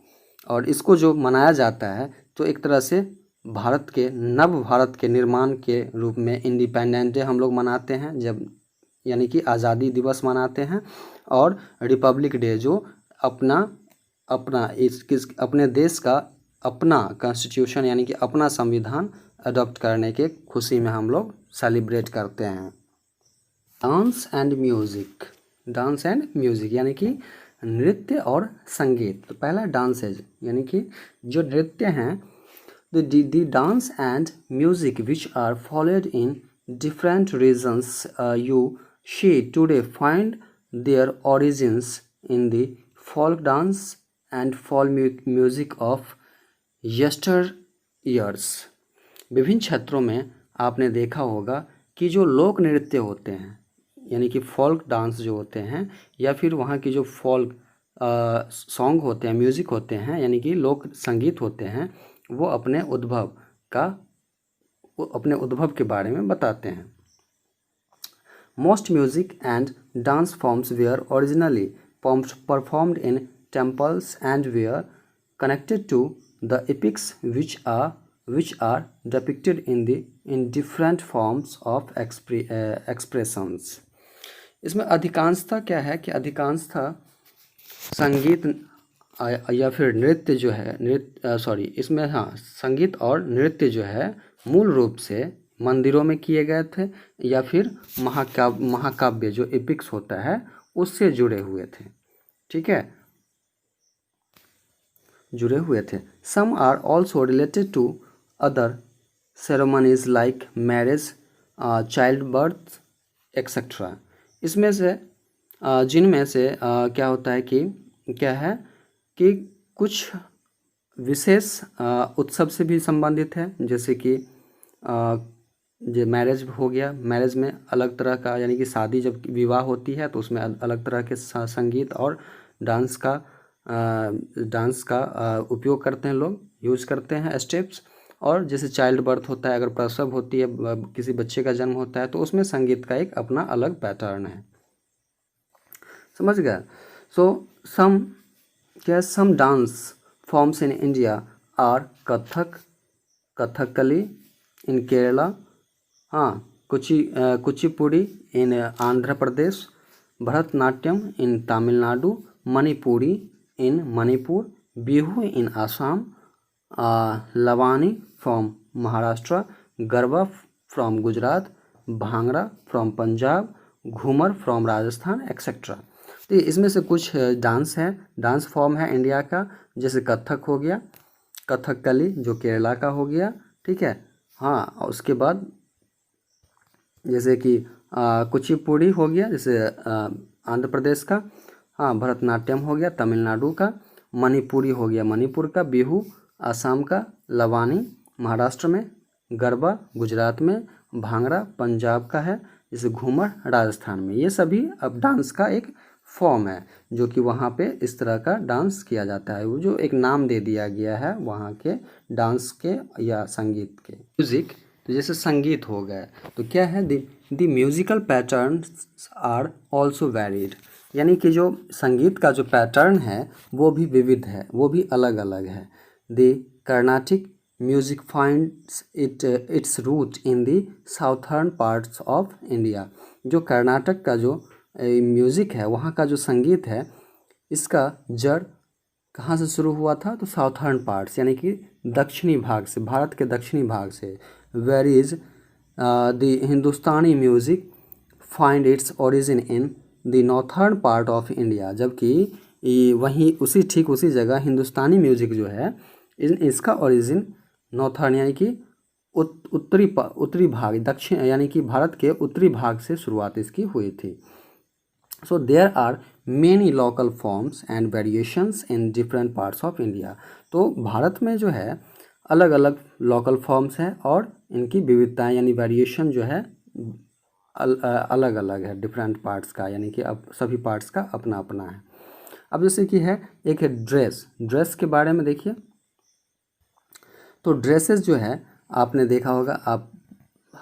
और इसको जो मनाया जाता है तो एक तरह से भारत के नव भारत के निर्माण के रूप में इंडिपेंडेंट डे हम लोग मनाते हैं, जब यानी कि आज़ादी दिवस मनाते हैं, और रिपब्लिक डे जो अपना अपना अपने देश का अपना कॉन्स्टिट्यूशन यानी कि अपना संविधान अडॉप्ट करने के खुशी में हम लोग सेलिब्रेट करते हैं। Dance and music, dance and music यानी कि नृत्य और संगीत। तो पहला डांस है यानी कि जो नृत्य हैं, the dance and music which are followed in different regions you see today find their origins in the folk dance and folk music of yesteryears। विभिन्न क्षेत्रों में आपने देखा होगा कि जो लोक नृत्य होते हैं यानी कि फोल्क डांस जो होते हैं, या फिर वहाँ की जो फोल्क सॉन्ग होते हैं, म्यूज़िक होते हैं यानी कि लोक संगीत होते हैं, वो अपने उद्भव के बारे में बताते हैं। Most music and dance forms were originally performed in temples and were connected to the epics which are depicted in different forms of expressions। इसमें अधिकांशतः क्या है कि अधिकांशतः संगीत या फिर नृत्य जो है इसमें संगीत और नृत्य जो है मूल रूप से मंदिरों में किए गए थे, या फिर महाकाव्य जो एपिक्स होता है उससे जुड़े हुए थे। ठीक है, जुड़े हुए थे। Some are also related to other ceremonies like marriage, child birth etcetera. इसमें से जिनमें से क्या होता है कि कुछ विशेष उत्सव से भी संबंधित है, जैसे कि जो मैरिज हो गया, मैरिज में अलग तरह का यानी कि शादी जब विवाह होती है तो उसमें अलग तरह के संगीत और डांस का उपयोग करते हैं, लोग यूज़ करते हैं स्टेप्स। और जैसे चाइल्ड बर्थ होता है, अगर प्रसव होती है, किसी बच्चे का जन्म होता है, तो उसमें संगीत का एक अपना अलग पैटर्न है। समझ गया। सो some dance forms in India are Kathakali in Kerala, Kuchipudi in Andhra Pradesh, Bharatanatyam in Tamil Nadu, Manipuri in Manipur, Bihu in Assam, Lavani from Maharashtra, garba from Gujarat, bhangra from Punjab, Ghoomar from Rajasthan etcetera. तो इसमें से कुछ डांस फॉर्म है इंडिया का, जैसे कथक हो गया, कथकली जो केरला का हो गया। ठीक है, और उसके बाद जैसे कि कुचिपुड़ी हो गया, जैसे आंध्र प्रदेश का, भरतनाट्यम हो गया तमिलनाडु का, मणिपुरी हो गया मणिपुर का, बिहू आसाम का, लवानी महाराष्ट्र में, गरबा गुजरात में, भांगड़ा पंजाब का है, जैसे घूमर राजस्थान में। ये सभी अब डांस का एक फॉर्म है जो कि वहाँ पे इस तरह का डांस किया जाता है, वो जो एक नाम दे दिया गया है वहाँ के डांस के या संगीत के। म्यूज़िक, तो जैसे संगीत हो गया, तो क्या है, the musical patterns are also varied, यानी कि जो संगीत का जो पैटर्न है वो भी विविध है, वो भी अलग अलग है। The Carnatic music finds its root in the southern parts of India. जो कर्नाटक का जो म्यूज़िक है, वहाँ का जो संगीत है, इसका जड़ कहाँ से शुरू हुआ था, तो साउथर्न पार्ट्स यानी कि दक्षिणी भाग से, भारत के दक्षिणी भाग से। Whereas the Hindustani music find its origin in the northern part of India, जबकि वहीं उसी जगह हिंदुस्तानी म्यूज़िक जो है इसका ओरिजिन नॉर्थर्न यानी कि उत्तरी भाग, दक्षिण यानी कि भारत के उत्तरी भाग से शुरुआत इसकी हुई थी। So there are many local forms and variations in different parts of India। तो भारत में जो है अलग अलग लोकल फॉर्म्स हैं और इनकी विविधताएं यानी वेरिएशन जो है अलग अलग है डिफरेंट पार्ट्स का, यानी कि अब सभी पार्ट्स का अपना अपना है। अब जैसे कि है एक है ड्रेस के बारे में देखिए। तो ड्रेसेस जो है आपने देखा होगा, आप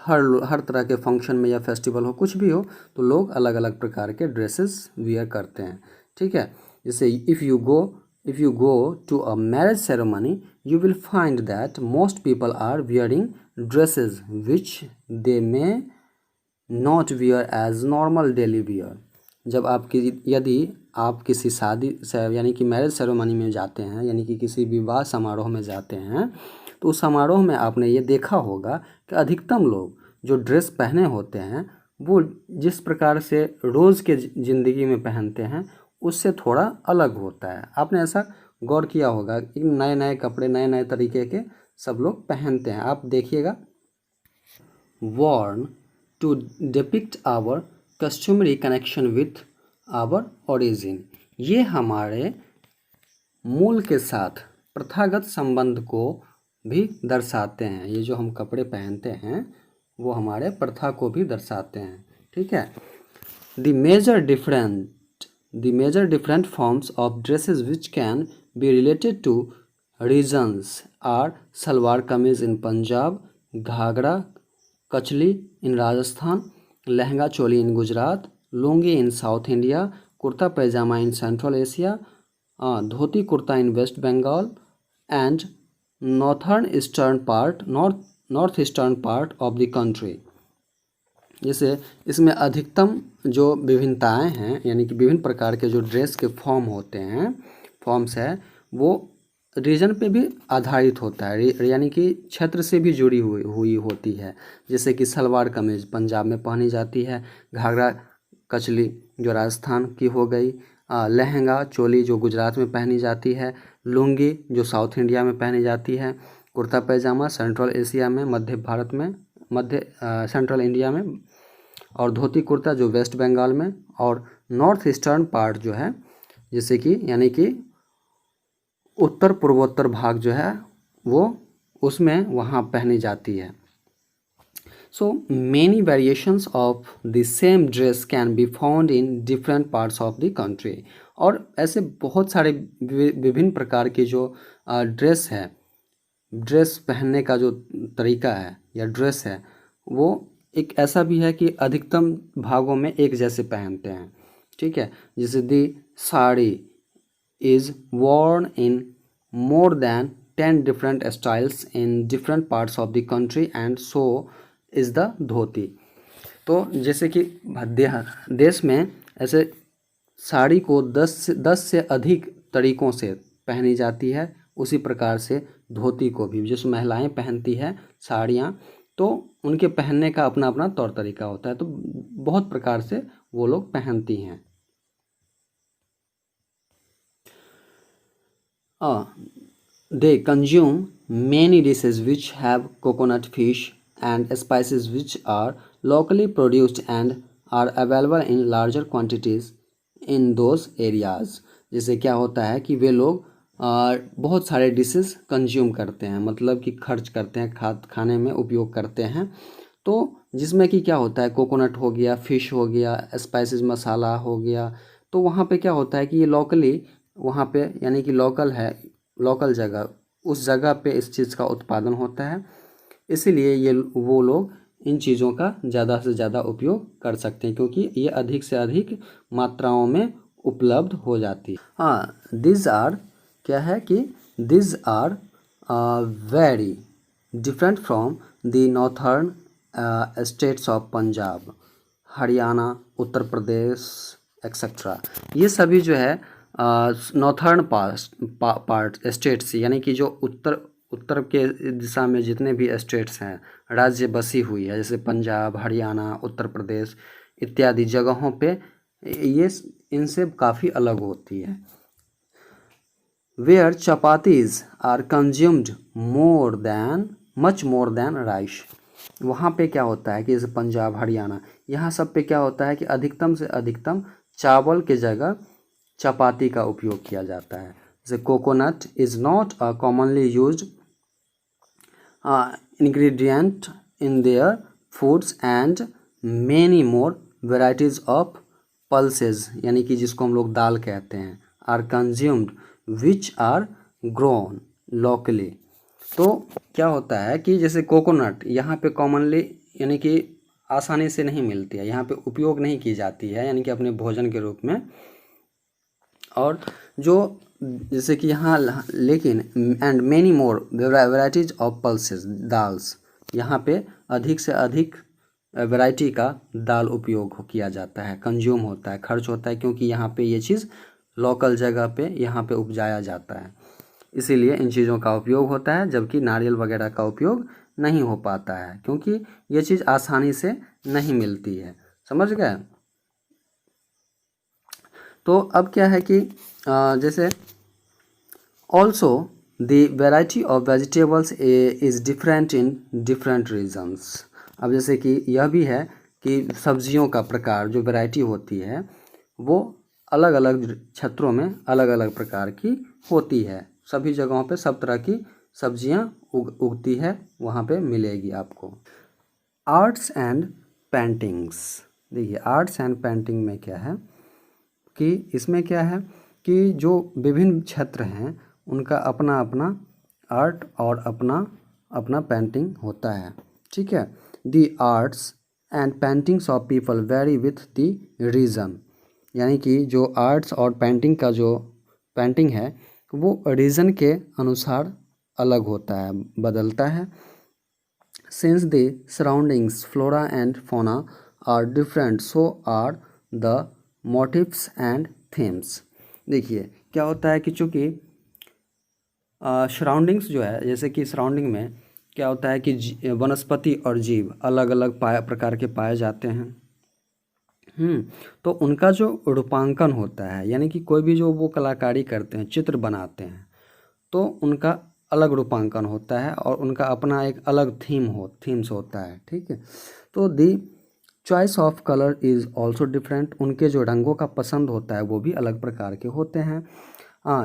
हर तरह के फंक्शन में या फेस्टिवल हो, कुछ भी हो, तो लोग अलग अलग प्रकार के ड्रेसेस वियर करते हैं। ठीक है, जैसे if you go to a marriage ceremony you will find that most people are wearing dresses which they may not wear as normal daily wear. जब यदि आप किसी शादी से यानी कि मैरिज सेरेमनी में जाते हैं, यानी कि किसी विवाह समारोह में जाते हैं, तो उस समारोह में आपने ये देखा होगा कि अधिकतम लोग जो ड्रेस पहने होते हैं वो जिस प्रकार से रोज़ के ज़िंदगी में पहनते हैं उससे थोड़ा अलग होता है। आपने ऐसा गौर किया होगा कि नए नए कपड़े नए नए तरीके के सब लोग पहनते हैं। आप देखिएगा, worn to depict our customary connection with our origin। ये हमारे मूल के साथ प्रथागत संबंध को भी दर्शाते हैं। ये जो हम कपड़े पहनते हैं वो हमारे प्रथा को भी दर्शाते हैं। ठीक है, the major different forms of dresses which can be related to regions are salwar kameez in Punjab, ghagra kachli in Rajasthan, lehenga choli in Gujarat, lungi in south India, kurta pyjama in central Asia, dhoti kurta in West Bengal and north eastern part of the country. जैसे इसमें अधिकतम जो विभिन्नताएं हैं, यानी कि विभिन्न प्रकार के जो ड्रेस के फॉर्म्स है वो रीजन पे भी आधारित होता है, यानी कि क्षेत्र से भी जुड़ी हुई होती है। जैसे कि सलवार कमीज पंजाब में पहनी जाती है, घाघरा कचली जो राजस्थान की हो गई, लहंगा चोली जो गुजरात में पहनी जाती है, लुंगी जो साउथ इंडिया में पहनी जाती है, कुर्ता पैजामा सेंट्रल एशिया में, मध्य सेंट्रल इंडिया में, और धोती कुर्ता जो वेस्ट बंगाल में, और नॉर्थ ईस्टर्न पार्ट जो है जैसे कि यानी कि उत्तर पूर्वोत्तर भाग जो है वो उसमें वहाँ पहनी जाती है। So many variations of the same dress can be found in different parts of the country. और ऐसे बहुत सारे विभिन्न प्रकार के जो ड्रेस पहनने का जो तरीका है या ड्रेस है वो एक ऐसा भी है कि अधिकतम भागों में एक जैसे पहनते हैं। ठीक है, जैसे the sari is worn in more than 10 different styles in different parts of the country and so is the धोती। तो जैसे कि देश में ऐसे साड़ी को 10 से अधिक तरीक़ों से पहनी जाती है, उसी प्रकार से धोती को भी जिस महिलाएं पहनती है साड़ियाँ, तो उनके पहनने का अपना अपना तौर तरीका होता है। तो बहुत प्रकार से वो लोग पहनती हैं। They consume many dishes which have coconut, fish and spices which are locally produced and are available in larger quantities in those areas। जैसे क्या होता है कि वे लोग बहुत सारे डिशेस कंज्यूम करते हैं, मतलब कि खर्च करते हैं, खाने में उपयोग करते हैं। तो जिसमें कि क्या होता है, कोकोनट हो गया, फ़िश हो गया, स्पाइसेस मसाला हो गया। तो वहाँ पे क्या होता है कि ये लॉकली वहाँ पे यानी कि लोकल जगह, उस जगह पे इस चीज़ का उत्पादन होता है, इसीलिए वो लोग इन चीज़ों का ज़्यादा से ज़्यादा उपयोग कर सकते हैं क्योंकि ये अधिक से अधिक मात्राओं में उपलब्ध हो जाती है। हाँ, दिस आर क्या है कि this are very different from the northern states of Punjab, Haryana, Uttar Pradesh etcetera. ये सभी जो है नॉर्थर्न पार्ट स्टेट्स, यानी कि जो उत्तर के दिशा में जितने भी स्टेट्स हैं, राज्य बसी हुई है, जैसे पंजाब, हरियाणा, उत्तर प्रदेश इत्यादि जगहों पे ये इनसे काफ़ी अलग होती है। Where chapatis are consumed much more than rice. वहाँ पे क्या होता है कि जैसे पंजाब, हरियाणा, यहाँ सब पे क्या होता है कि अधिकतम से अधिकतम चावल के जगह चपाती का उपयोग किया जाता है। जैसे coconut is not a commonly used ingredient in their foods and many more varieties of pulses, यानी कि जिसको हम लोग दाल कहते हैं, are consumed which are grown locally। तो क्या होता है कि जैसे कोकोनट यहाँ पे कॉमनली यानी कि आसानी से नहीं मिलती है, यहाँ पे उपयोग नहीं की जाती है, यानी कि अपने भोजन के रूप में। और जो जैसे कि यहाँ लेकिन and many more varieties of pulses dals, यहाँ पे अधिक से अधिक वैरायटी का दाल उपयोग किया जाता है, कंज्यूम होता है, खर्च होता है, क्योंकि यहाँ पे ये चीज़ लोकल जगह पे यहाँ पे उपजाया जाता है, इसीलिए इन चीज़ों का उपयोग होता है। जबकि नारियल वगैरह का उपयोग नहीं हो पाता है, क्योंकि ये चीज़ आसानी से नहीं मिलती है। समझ गए? तो अब क्या है कि जैसे also the variety of vegetables is different in different regions. अब जैसे कि यह भी है कि सब्जियों का प्रकार, जो वैरायटी होती है, वो अलग अलग क्षेत्रों में अलग अलग प्रकार की होती है। सभी जगहों पे सब तरह की सब्जियां उगती है, वहाँ पे मिलेगी आपको। आर्ट्स एंड पेंटिंग्स, देखिए आर्ट्स एंड पेंटिंग में क्या है कि इसमें क्या है कि जो विभिन्न क्षेत्र हैं उनका अपना अपना आर्ट और अपना अपना पेंटिंग होता है। ठीक है। The arts and paintings of people vary with the region, यानी कि जो आर्ट्स और पेंटिंग का जो पेंटिंग है वो रीजन के अनुसार अलग होता है, बदलता है। Since the surroundings flora and fauna are different, so are the motifs and themes. देखिए क्या होता है कि चूँकि सराउंडिंग्स जो है, जैसे कि सराउंडिंग में क्या होता है कि वनस्पति और जीव अलग अलग प्रकार के पाए जाते हैं। तो उनका जो रूपांकन होता है, यानी कि कोई भी जो वो कलाकारी करते हैं, चित्र बनाते हैं, तो उनका अलग रूपांकन होता है और उनका अपना एक अलग थीम्स होता है। ठीक है। तो दी choice of colour is also different, उनके जो रंगों का पसंद होता है वो भी अलग प्रकार के होते हैं।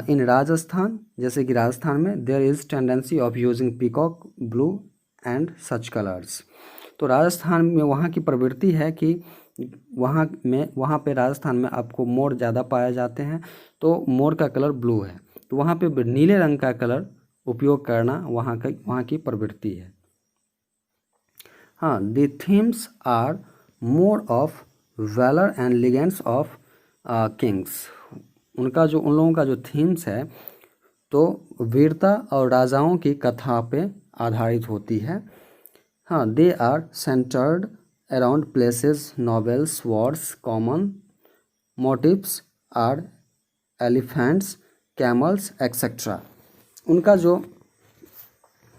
इन राजस्थान, जैसे कि राजस्थान में there is tendency of using peacock blue and such colours. तो राजस्थान में वहाँ की प्रवृत्ति है कि वहाँ पे राजस्थान में आपको मोर ज़्यादा पाए जाते हैं, तो मोर का कलर ब्लू है, तो वहाँ पे नीले रंग का कलर उपयोग करना वहाँ की प्रवृत्ति है। हाँ, the themes are more of valour and legends of kings, उन लोगों का जो थीम्स है तो वीरता और राजाओं की कथा पे आधारित होती है। हाँ, they are centred around places, novels, wars, common motifs are elephants, camels etcetera. उनका जो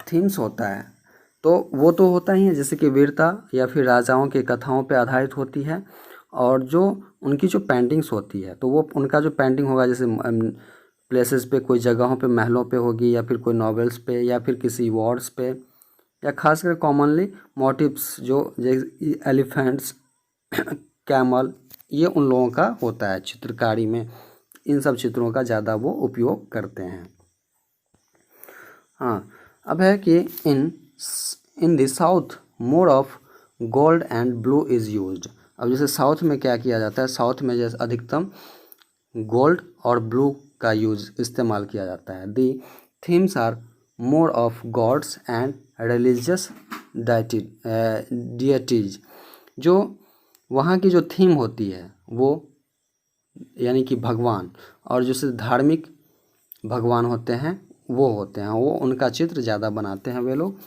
थीम्स होता है तो वो तो होता ही है, जैसे कि वीरता या फिर राजाओं के कथाओं पे आधारित होती है। और जो उनकी जो पेंटिंग्स होती है तो वो उनका जो पेंटिंग होगा, जैसे प्लेसेस पे, कोई जगहों पे, महलों पे होगी, या फिर कोई नॉवेल्स पे, या फिर किसी वॉर्स पे, या खासकर कॉमनली मोटिव्स जो एलिफेंट्स, कैमल, ये उन लोगों का होता है चित्रकारी में। इन सब चित्रों का ज़्यादा वो उपयोग करते हैं। हाँ, अब है कि in the south more of gold and blue is used. अब जैसे साउथ में क्या किया जाता है, साउथ में जैसे अधिकतम गोल्ड और ब्लू का इस्तेमाल किया जाता है। The themes are more of gods and religious deities. जो वहाँ की जो थीम होती है वो यानी कि भगवान, और जैसे धार्मिक भगवान होते हैं वो होते हैं, वो उनका चित्र ज़्यादा बनाते हैं वे लोग।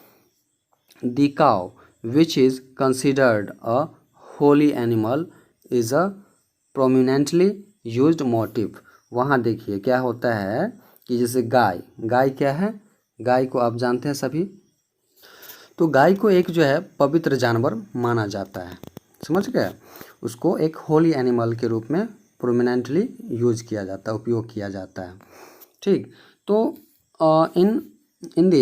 The cow which is considered a holy animal is a prominently used motive. वहाँ देखिए क्या होता है कि जैसे गाय क्या है, गाय को आप जानते हैं सभी, तो गाय को एक जो है पवित्र जानवर माना जाता है। समझ गए? उसको एक होली एनिमल के रूप में प्रोमिनेंटली यूज किया जाता है, उपयोग किया जाता है। ठीक। तो in the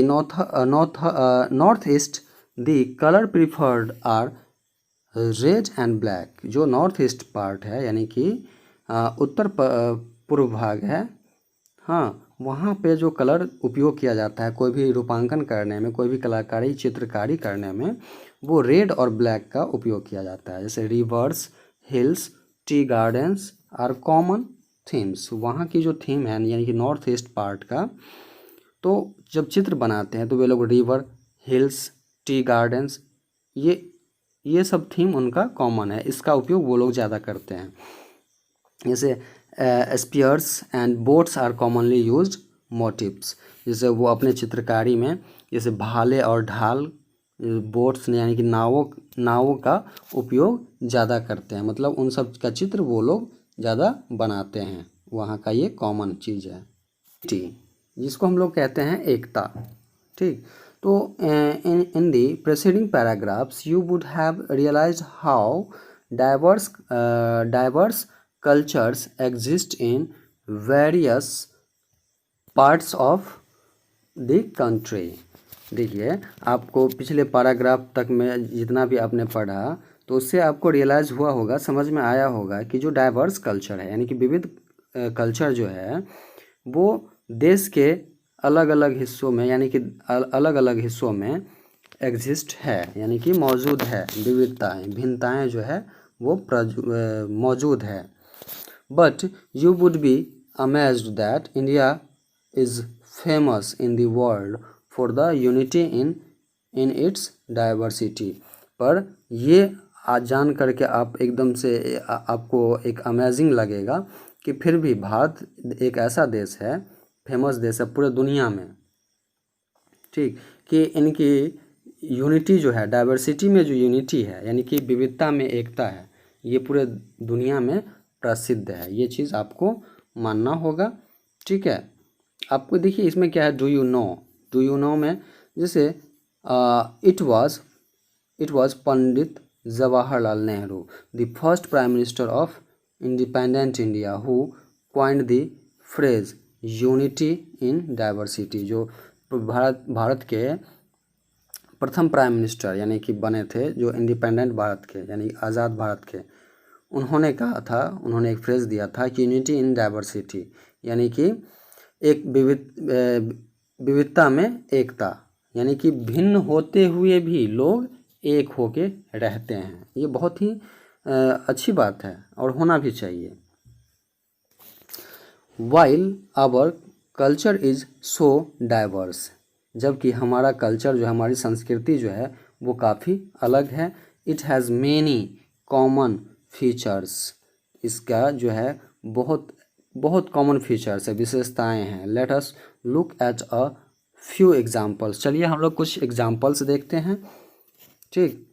north east the colour preferred are red and black. जो नॉर्थ ईस्ट पार्ट है, यानी कि उत्तर पूर्व भाग है, हाँ, वहाँ पे जो कलर उपयोग किया जाता है कोई भी रूपांकन करने में, कोई भी कलाकारी चित्रकारी करने में, वो रेड और ब्लैक का उपयोग किया जाता है। जैसे rivers, hills, tea gardens are common themes. वहाँ की जो थीम है यानी कि नॉर्थ ईस्ट पार्ट का, तो जब चित्र बनाते हैं तो वे लोग रिवर, हिल्स, टी गार्डन्स, ये ये सब थीम उनका कॉमन है, इसका उपयोग वो लोग ज़्यादा करते हैं। जैसे spears and boats are commonly used motifs, जैसे वो अपने चित्रकारी में जैसे भाले और ढाल, बोट्स यानी कि नावों का उपयोग ज़्यादा करते हैं, मतलब उन सब का चित्र वो लोग ज़्यादा बनाते हैं, वहाँ का ये कॉमन चीज़ है। टी जिसको हम लोग कहते हैं एकता, ठीक। तो in the preceding paragraphs you would have realised how diverse cultures exist in various parts of the country. देखिए, आपको पिछले पैराग्राफ तक में जितना भी आपने पढ़ा तो उससे आपको रियलाइज़ हुआ होगा, समझ में आया होगा कि जो डाइवर्स कल्चर है यानी कि विविध कल्चर जो है वो देश के अलग अलग हिस्सों में यानी कि अलग अलग हिस्सों में एग्जिस्ट है, यानी कि मौजूद है, विविधताएं भिन्नताएं जो है वो मौजूद है। But you would be amazed that India is famous in the world for the unity in its diversity. पर ये आज जान करके आप एकदम से आपको एक अमेजिंग लगेगा कि फिर भी भारत एक ऐसा देश है, फेमस देश है पूरे दुनिया में, ठीक, कि इनकी यूनिटी जो है, डाइवर्सिटी में जो यूनिटी है यानी कि विविधता में एकता है, ये पूरे दुनिया में प्रसिद्ध है। ये चीज़ आपको मानना होगा, ठीक है। आपको देखिए इसमें क्या है, डू यू नो में जैसे it was Pandit Jawaharlal Nehru the first prime minister of independent India who coined the phrase unity in diversity. जो भारत के प्रथम प्राइम मिनिस्टर यानी कि बने थे जो इंडिपेंडेंट भारत के यानी आज़ाद भारत के, उन्होंने कहा था, उन्होंने एक फ्रेज दिया था कि यूनिटी इन डाइवर्सिटी यानी कि एक विविधता में एकता, यानी कि भिन्न होते हुए भी लोग एक होके रहते हैं। ये बहुत ही अच्छी बात है और होना भी चाहिए। While our culture is so diverse, जबकि हमारा कल्चर जो हमारी संस्कृति जो है वो काफ़ी अलग है। It has many common features, इसका जो है बहुत कॉमन फीचर्स है, विशेषताएं हैं। Let us look at a few examples, चलिए हम लोग कुछ एग्जाम्पल्स देखते हैं, ठीक,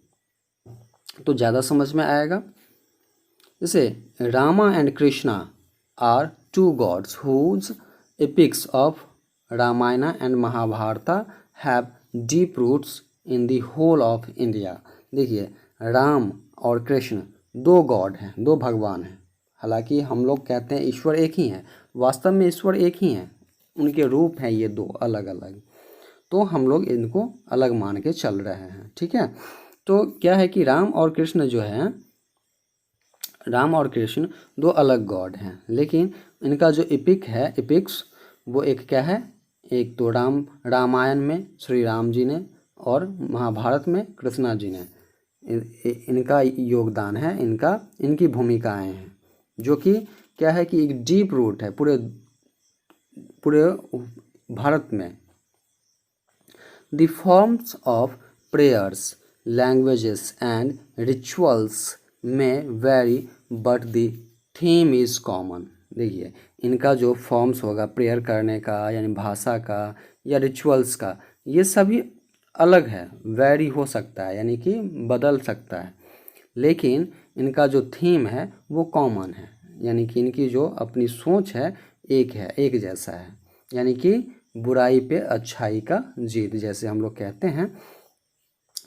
तो ज़्यादा समझ में आएगा। जैसे Rama and Krishna are two gods whose epics of Ramayan and Mahabharata have deep roots in the whole of India. देखिए, राम और कृष्ण दो गॉड हैं, दो भगवान हैं। हालांकि हम लोग कहते हैं ईश्वर एक ही है, वास्तव में ईश्वर एक ही हैं, उनके रूप हैं ये दो अलग अलग, तो हम लोग इनको अलग मान के चल रहे हैं, ठीक है। तो क्या है कि राम और कृष्ण जो है, राम और कृष्ण दो अलग गॉड हैं, लेकिन इनका जो एपिक है, एपिक्स, वो एक क्या है, एक तो रामायण में श्री राम जी ने और महाभारत में कृष्णा जी ने, इनका योगदान है, इनकी भूमिकाएं हैं, जो कि क्या है कि एक डीप रूट है पूरे भारत में। The forms of prayers, languages and rituals में vary but the theme is common. देखिए, इनका जो फॉर्म्स होगा प्रेयर करने का यानी भाषा का या रिचुअल्स का, ये सभी अलग है, वेरी हो सकता है यानी कि बदल सकता है, लेकिन इनका जो थीम है वो कॉमन है, यानी कि इनकी जो अपनी सोच है एक जैसा है, यानी कि बुराई पे अच्छाई का जीत, जैसे हम लोग कहते हैं।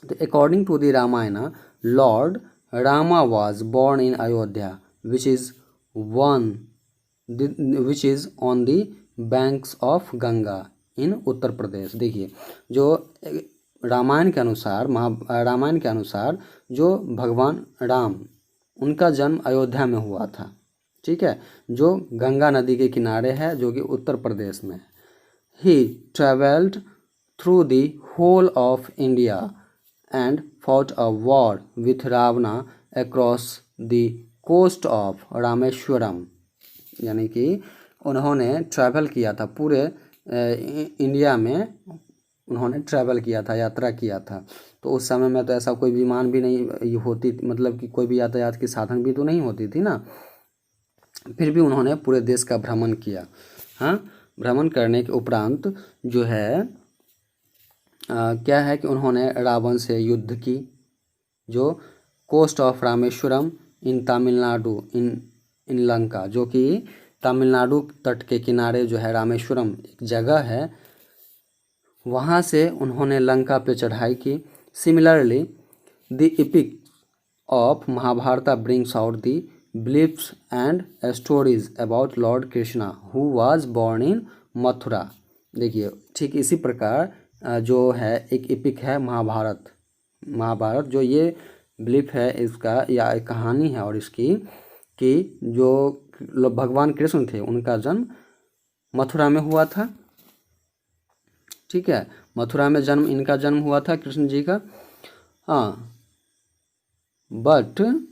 तो according to the Ramayana, lord Rama was born in Ayodhya which is on the banks of Ganga in Uttar Pradesh. देखिए, जो रामायण के अनुसार जो भगवान राम, उनका जन्म अयोध्या में हुआ था, ठीक है, जो गंगा नदी के किनारे है, जो कि उत्तर प्रदेश में है। He travelled through the whole of India and fought a war with Ravana across the coast of Rameswaram, यानी कि उन्होंने ट्रैवल किया था पूरे इंडिया में उन्होंने ट्रैवल किया था, यात्रा किया था। तो उस समय में तो ऐसा कोई विमान भी नहीं होती, मतलब कि कोई भी यातायात की साधन भी तो नहीं होती थी ना। फिर भी उन्होंने पूरे देश का भ्रमण किया। हाँ, भ्रमण करने के उपरांत जो है क्या है कि उन्होंने रावण से युद्ध की। जो कोस्ट ऑफ रामेश्वरम इन तमिलनाडु इन लंका, जो कि तमिलनाडु तट के किनारे जो है रामेश्वरम एक जगह है, वहाँ से उन्होंने लंका पे चढ़ाई की। Similarly the epic of Mahabharata brings out the beliefs and stories about Lord Krishna who was born in Mathura. देखिए, ठीक इसी प्रकार जो है एक एपिक है महाभारत जो ये बिलीफ है इसका, या एक कहानी है और इसकी, कि जो भगवान कृष्ण थे उनका जन्म मथुरा में हुआ था। ठीक है, मथुरा में इनका जन्म हुआ था कृष्ण जी का। हाँ, but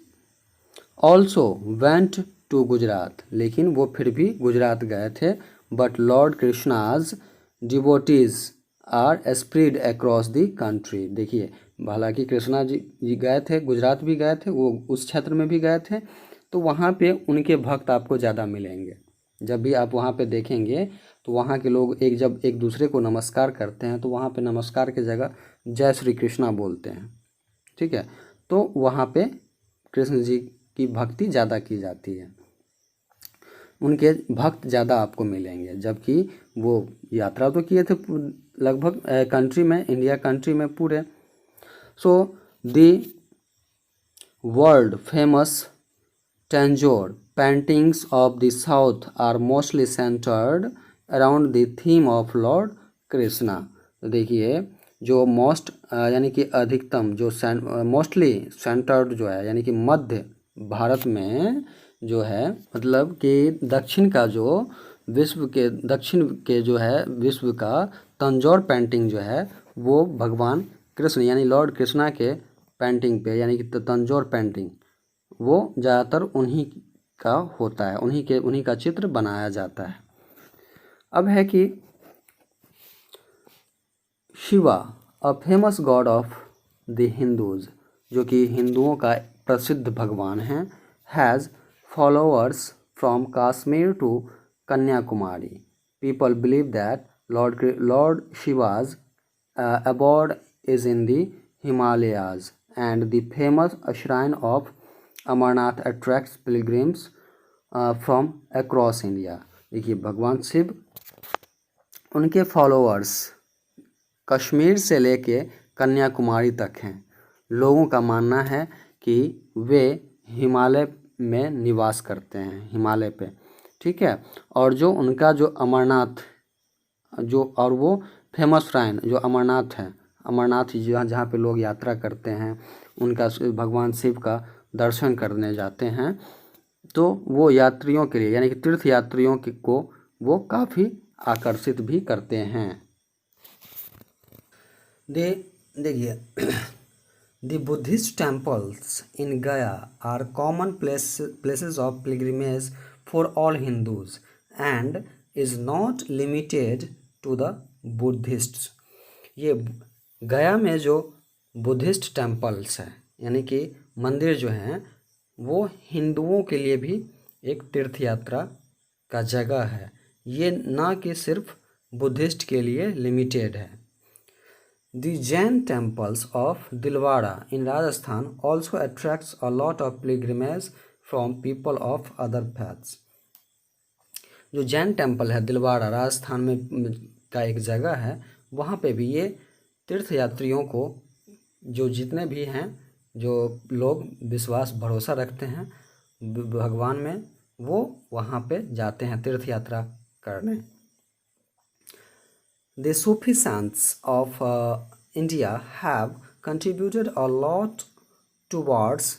also went to Gujarat, लेकिन वो फिर भी गुजरात गए थे। But lord Krishna's devotees are spread across the country. देखिए, हालांकि कृष्णा जी गए थे, गुजरात भी गए थे, वो उस क्षेत्र में भी गए थे, तो वहाँ पे उनके भक्त आपको ज़्यादा मिलेंगे। जब भी आप वहाँ पे देखेंगे तो वहाँ के लोग जब एक दूसरे को नमस्कार करते हैं तो वहाँ पे नमस्कार की जगह जय श्री कृष्णा बोलते हैं। ठीक है, तो वहाँ पे कृष्ण जी की भक्ति ज़्यादा की जाती है, उनके भक्त ज़्यादा आपको मिलेंगे। जबकि वो यात्रा तो किए थे लगभग कंट्री में, इंडिया कंट्री में पूरे। So the world famous Tanjore paintings of the south are mostly centered around the theme of Lord Krishna। तो देखिए, जो यानी कि अधिकतम जो मोस्टली सेंटर्ड जो है, यानी कि मध्य भारत में जो है, मतलब कि दक्षिण के जो है विश्व का तंजौर पेंटिंग जो है वो भगवान कृष्ण यानी लॉर्ड कृष्णा के पेंटिंग पे, यानी कि तंजौर पेंटिंग, वो ज़्यादातर उन्हीं का होता है, उन्हीं का चित्र बनाया जाता है। अब है कि Shiva a famous god of the Hindus, जो कि हिंदुओं का प्रसिद्ध भगवान है, has followers from Kashmir to Kanyakumari. People believe that lord Shiva's abode is in the Himalayas and the famous shrine of Amarnath attracts pilgrims from across India। देखिए, भगवान शिव, उनके फॉलोअर्स कश्मीर से लेके कन्याकुमारी तक हैं। लोगों का मानना है कि वे हिमालय में निवास करते हैं, हिमालय पे। ठीक है, और जो उनका जो अमरनाथ और वो फेमस श्राइन जो अमरनाथ है, अमरनाथ जहाँ पे लोग यात्रा करते हैं, उनका भगवान शिव का दर्शन करने जाते हैं, तो वो यात्रियों के लिए, यानी कि तीर्थ यात्रियों को वो काफ़ी आकर्षित भी करते हैं। देखिए, the Buddhist temples in Gaya are common places of pilgrimage for all Hindus and is not limited to the Buddhists. ये गया में जो बुद्धिस्ट टेम्पल्स हैं, यानी कि मंदिर जो हैं, वो हिंदुओं के लिए भी एक तीर्थ यात्रा का जगह है। ये ना कि सिर्फ बुद्धिस्ट के लिए लिमिटेड है। The Jain temples of Dilwara in Rajasthan also attracts a lot of pilgrimage from people of other faiths. जो जैन टेम्पल है दिलवाड़ा, राजस्थान में का एक जगह है, वहाँ पे भी ये तीर्थ यात्रियों को, जो जितने भी हैं, जो लोग विश्वास भरोसा रखते हैं भगवान में, वो वहाँ पे जाते हैं तीर्थ यात्रा करने। The Sufi cents of India have contributed a lot towards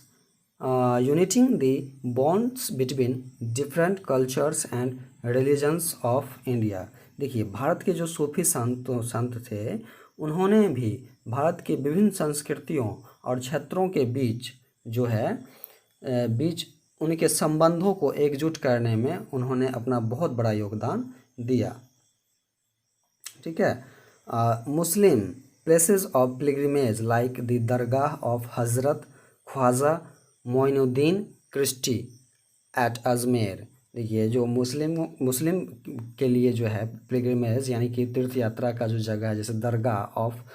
uniting the bonds between different cultures and religions of India। देखिए, भारत के जो सूफी संत थे, उन्होंने भी भारत के विभिन्न संस्कृतियों और क्षेत्रों के बीच जो है उनके संबंधों को एकजुट करने में उन्होंने अपना बहुत बड़ा योगदान दिया। ठीक है, Muslim places of pilgrimage like the Dargah of Hazrat Khwaja Moinuddin Chishti at Ajmer। देखिए जो मुस्लिम के लिए जो है पिलग्रिमेज यानी कि तीर्थ यात्रा का जो जगह है, जैसे दरगाह ऑफ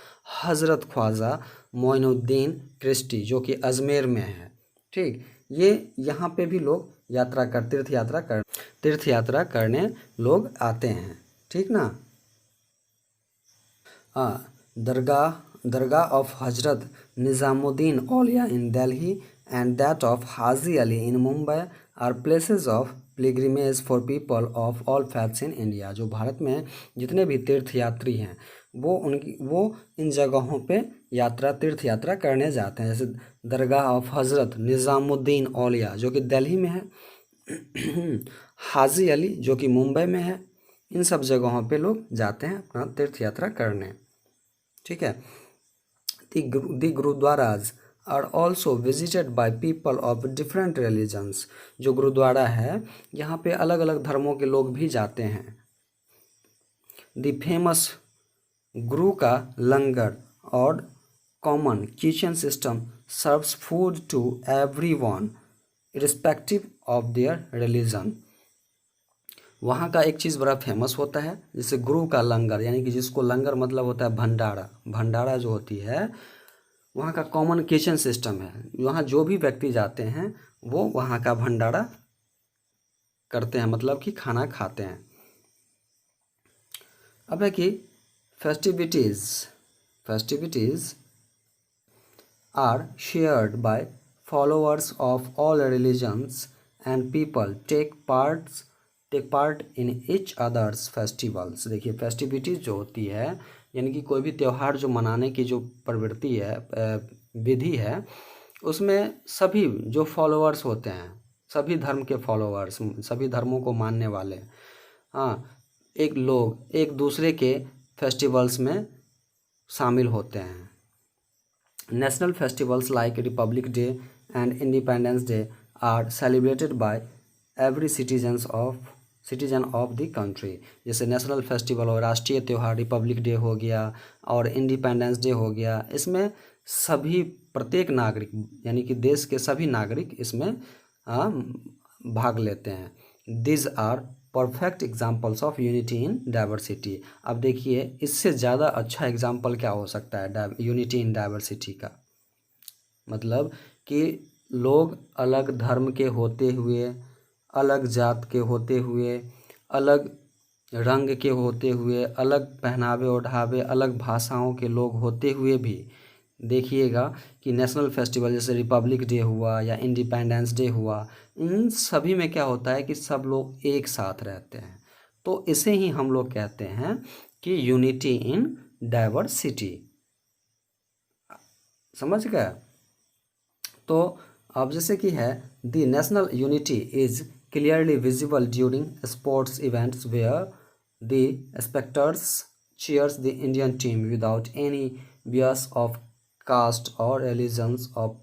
हज़रत ख्वाजा मोइनुद्दीन चिश्ती जो कि अजमेर में है, ठीक, ये यहाँ पे भी लोग तीर्थ यात्रा करने लोग आते हैं, ठीक ना। दरगाह of Hazrat Nizamuddin Auliya in Delhi and that of Haji Ali in Mumbai are places of pilgrimage for people of all faiths in India। जो भारत में जितने भी तीर्थ यात्री हैं वो इन जगहों पे तीर्थ यात्रा करने जाते हैं, जैसे दरगाह ऑफ हज़रत निज़ामुद्दीन औलिया जो कि दिल्ली में है, हाजी अली जो कि मुंबई में है, इन सब जगहों पे लोग जाते हैं अपना तीर्थ यात्रा करने, ठीक है। The gurdwaras are also visited by people of different religions. जो गुरुद्वारा है यहाँ पे अलग अलग धर्मों के लोग भी जाते हैं। द फेमस गुरु का लंगर और common kitchen system serves food to everyone irrespective of their religion. वहाँ का एक चीज़ बड़ा फेमस होता है, जैसे गुरु का लंगर, यानी कि जिसको लंगर मतलब होता है भंडारा जो होती है, वहाँ का कॉमन किचन सिस्टम है। वहाँ जो भी व्यक्ति जाते हैं वो वहाँ का भंडारा करते हैं, मतलब कि खाना खाते हैं। अब है कि festivities are shared by followers of all religions and people take part in each other's festivals. देखिए फेस्टिविटीज़ जो होती है यानी कि कोई भी त्यौहार जो मनाने की जो प्रवृत्ति है, विधि है, उसमें सभी जो फॉलोअर्स होते हैं, सभी धर्म के फॉलोअर्स, सभी धर्मों को मानने वाले, एक दूसरे के फेस्टिवल्स में शामिल होते हैं। National festivals like Republic Day and Independence Day are celebrated by every citizen of the country. जैसे नेशनल फेस्टिवल और राष्ट्रीय त्यौहार रिपब्लिक डे हो गया और इंडिपेंडेंस डे हो गया, इसमें प्रत्येक नागरिक यानी कि देश के सभी नागरिक इसमें भाग लेते हैं। This are perfect examples of unity in diversity. अब देखिए इससे ज़्यादा अच्छा एग्जाम्पल क्या हो सकता है यूनिटी इन डाइवर्सिटी का, मतलब कि लोग अलग धर्म के होते हुए, अलग जात के होते हुए, अलग रंग के होते हुए, अलग पहनावे ओढ़ावे, अलग भाषाओं के लोग होते हुए भी देखिएगा कि नेशनल फेस्टिवल जैसे रिपब्लिक डे हुआ या इंडिपेंडेंस डे हुआ, इन सभी में क्या होता है कि सब लोग एक साथ रहते हैं। तो इसे ही हम लोग कहते हैं कि यूनिटी इन डाइवर्सिटी। समझ गए? तो अब जैसे कि है the national unity is clearly visible during sports events where the spectators cheers the Indian team without any bias of caste और रिलीजन्स ऑफ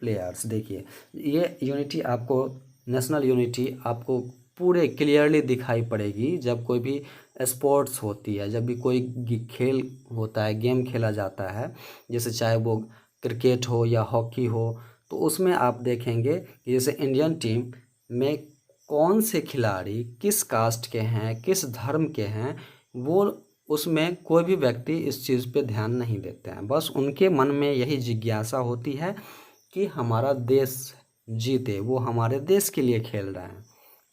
प्लेयर्स। देखिए ये यूनिटी आपको, नेशनल यूनिटी आपको पूरे क्लियरली दिखाई पड़ेगी जब कोई भी स्पोर्ट्स होती है, जब भी कोई खेल होता है, गेम खेला जाता है, जैसे चाहे वो क्रिकेट हो या हॉकी हो, तो उसमें आप देखेंगे कि जैसे इंडियन टीम में कौन से खिलाड़ी किस कास्ट के हैं, किस धर्म के हैं, वो उसमें कोई भी व्यक्ति इस चीज़ पे ध्यान नहीं देते हैं। बस उनके मन में यही जिज्ञासा होती है कि हमारा देश जीते, वो हमारे देश के लिए खेल रहे हैं।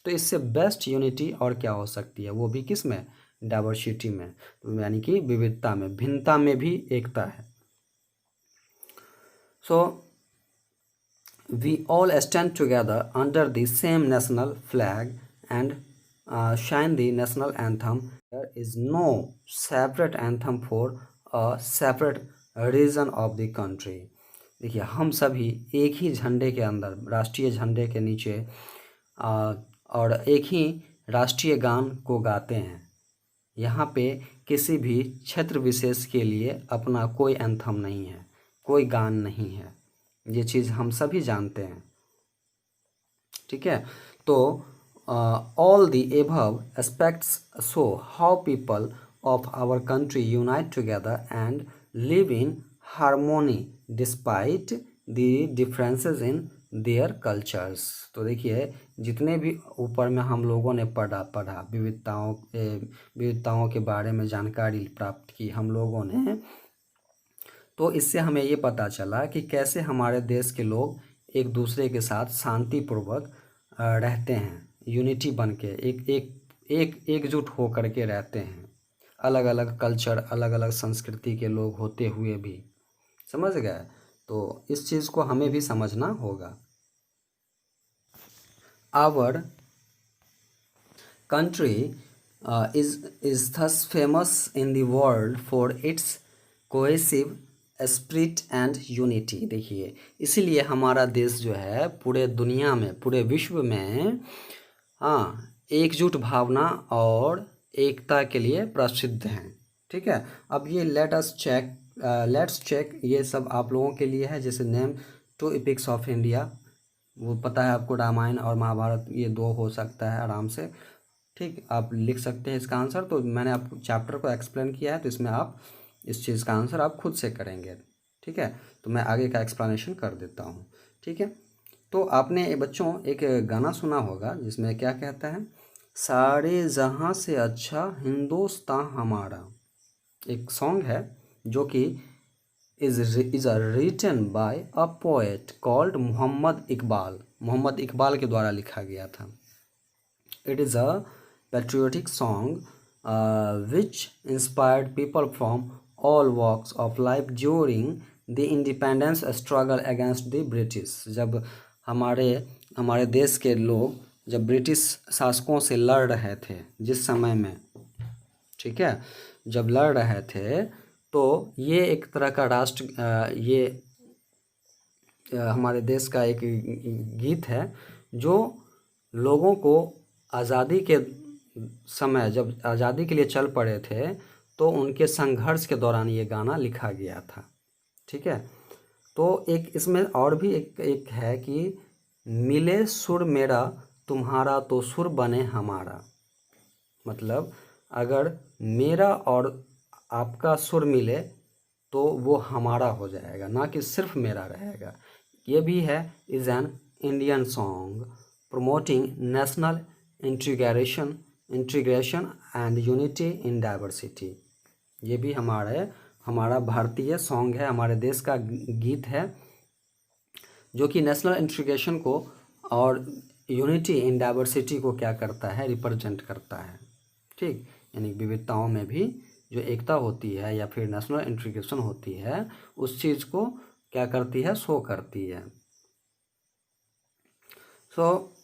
तो इससे बेस्ट यूनिटी और क्या हो सकती है, वो भी किस में, डाइवर्सिटी में, यानी कि विविधता में, भिन्नता में भी एकता है। So we all stand together under the same national flag and shine the national anthem. There is no separate anthem for a separate region of the country. देखिए हम सभी एक ही झंडे के अंदर, राष्ट्रीय झंडे के नीचे और एक ही राष्ट्रीय गान को गाते हैं। यहाँ पे किसी भी क्षेत्र विशेष के लिए अपना कोई एंथम नहीं है, कोई गान नहीं है। ये चीज़ हम सभी जानते हैं, ठीक है। तो all the above aspects show how people of our country unite together and live in harmony despite the differences in their cultures। तो देखिए जितने भी ऊपर में हम लोगों ने पढ़ा विविधताओं के बारे में जानकारी प्राप्त की हम लोगों ने, तो इससे हमें ये पता चला कि कैसे हमारे देश के लोग एक दूसरे के साथ शांतिपूर्वक रहते हैं, यूनिटी बन के एकजुट हो करके रहते हैं, अलग अलग कल्चर अलग अलग संस्कृति के लोग होते हुए भी। समझ गए? तो इस चीज़ को हमें भी समझना होगा। Our country is thus famous in the world for its cohesive spirit and unity। देखिए इसीलिए हमारा देश जो है पूरे दुनिया में पूरे विश्व में एकजुट भावना और एकता के लिए प्रसिद्ध हैं। ठीक है, अब ये लेट्स चेक ये सब आप लोगों के लिए है। जैसे नेम 2 एपिक्स ऑफ इंडिया, वो पता है आपको, रामायण और महाभारत, ये 2 हो सकता है आराम से। ठीक, आप लिख सकते हैं इसका आंसर। तो मैंने आपको चैप्टर को एक्सप्लेन किया है, तो इसमें आप इस चीज़ का आंसर आप खुद से करेंगे। ठीक है, तो मैं आगे का एक्सप्लेनेशन कर देता हूँ। ठीक है, तो आपने बच्चों एक गाना सुना होगा जिसमें क्या कहता है, सारे जहाँ से अच्छा हिंदुस्तान हमारा। एक सॉन्ग है जो कि is written by a poet called Mohammad Iqbal के द्वारा लिखा गया था। It is a patriotic song which inspired people from all walks of life during the independence struggle against the British। जब हमारे देश के लोग जब ब्रिटिश शासकों से लड़ रहे थे जिस समय में, ठीक है, जब लड़ रहे थे, तो ये एक तरह का ये हमारे देश का एक गीत है जो लोगों को आज़ादी के समय जब आज़ादी के लिए चल पड़े थे तो उनके संघर्ष के दौरान ये गाना लिखा गया था। ठीक है, तो एक इसमें और भी एक है कि मिले सुर मेरा तुम्हारा तो सुर बने हमारा। मतलब अगर मेरा और आपका सुर मिले तो वो हमारा हो जाएगा, ना कि सिर्फ मेरा रहेगा। ये भी है, is an Indian song promoting national integration and unity in diversity. ये भी हमारा भारतीय सॉन्ग है, हमारे देश का गीत है जो कि नेशनल इंटीग्रेशन को और यूनिटी इन डाइवर्सिटी को क्या करता है, रिप्रेजेंट करता है। ठीक, यानी विविधताओं में भी जो एकता होती है या फिर नेशनल इंटीग्रेशन होती है उस चीज़ को क्या करती है, शो करती है। So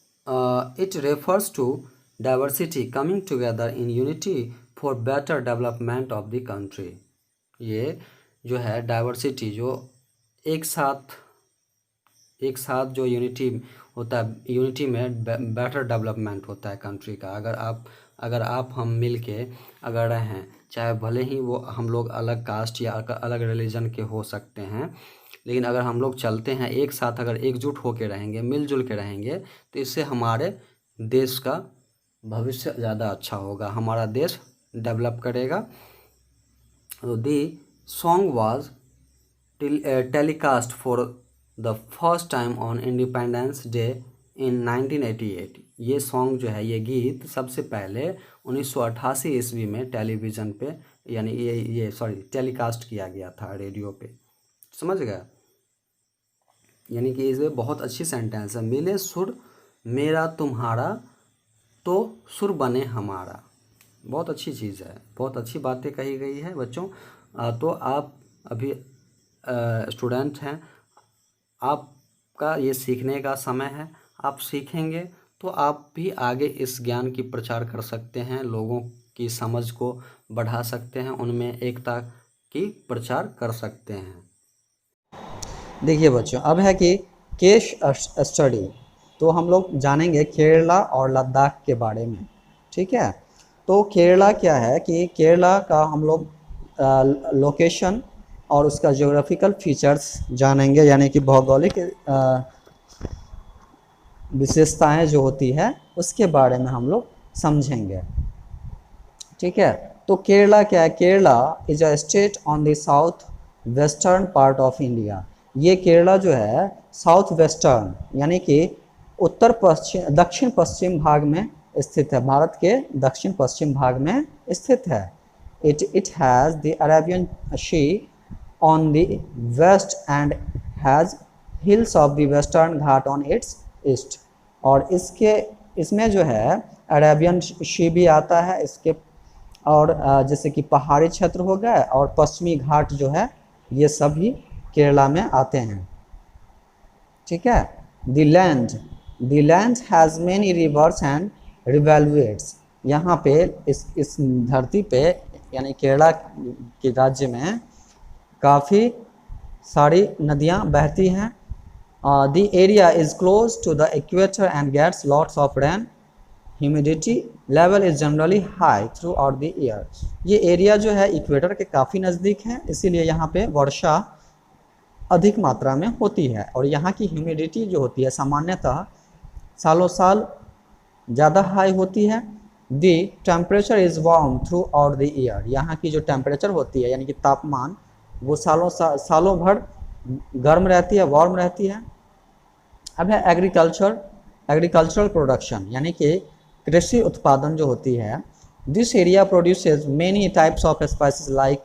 it refers to diversity coming together in unity for better development of the country. ये जो है डाइवर्सिटी जो एक साथ जो यूनिटी होता है, यूनिटी में बेटर डेवलपमेंट होता है कंट्री का। अगर आप हम मिल के अगर रहें, चाहे भले ही वो हम लोग अलग कास्ट या अलग रिलीजन के हो सकते हैं, लेकिन अगर हम लोग चलते हैं एक साथ, अगर एकजुट होकर रहेंगे, मिलजुल के रहेंगे, तो इससे हमारे देश का भविष्य ज़्यादा अच्छा होगा, हमारा देश डेवलप करेगा। तो the song was telecast for the first time on independence day in 1988। ये सॉन्ग जो है, ये गीत सबसे पहले 1988 ईस्वी में टेलीविज़न पे यानी ये टेलीकास्ट किया गया था रेडियो पे। समझ गए? यानी कि इसमें बहुत अच्छी सेंटेंस है, मिले सुर मेरा तुम्हारा तो सुर बने हमारा। बहुत अच्छी चीज़ है, बहुत अच्छी बातें कही गई है बच्चों। तो आप अभी स्टूडेंट हैं, आपका ये सीखने का समय है। आप सीखेंगे तो आप भी आगे इस ज्ञान की प्रचार कर सकते हैं, लोगों की समझ को बढ़ा सकते हैं, उनमें एकता की प्रचार कर सकते हैं। देखिए बच्चों, अब है कि केस स्टडी। तो हम लोग जानेंगे केरला और लद्दाख के बारे में। ठीक है, तो केरला क्या है कि केरला का हम लोग लोकेशन और उसका ज्योग्राफिकल फीचर्स जानेंगे, यानी कि भौगोलिक विशेषताएं जो होती है उसके बारे में हम लोग समझेंगे। ठीक है, तो केरला क्या है, Kerala is a state on the south western part of India. ये केरला जो है साउथ वेस्टर्न यानी कि उत्तर पश्चिम दक्षिण पश्चिम भाग में स्थित है, भारत के दक्षिण पश्चिम भाग में स्थित है। It has the Arabian sea on the west and has hills of the western Ghat on its east. और इसमें जो है अरेबियन सी भी आता है इसके, और जैसे कि पहाड़ी क्षेत्र हो गया और पश्चिमी घाट जो है ये सभी केरला में आते हैं। ठीक है। The land has many rivers and rivulets. यहाँ पे इस धरती पे यानी केरला के राज्य में काफ़ी सारी नदियाँ बहती हैं। The area is close to the equator and gets lots of rain. Humidity level is generally high throughout the year. ये एरिया जो है इक्वेटर के काफ़ी नज़दीक है, इसीलिए यहाँ पे वर्षा अधिक मात्रा में होती है। और यहाँ की ह्यूमिडिटी जो होती है सामान्यतः सालों साल ज़्यादा हाई होती है। The temperature is warm through out the year. यहाँ की जो टेम्परेचर होती है यानी कि तापमान वो सालों भर गर्म रहती है, वार्म रहती है। अब है एग्रीकल्चरल प्रोडक्शन यानी कि कृषि उत्पादन जो होती है। This area produces many types of spices like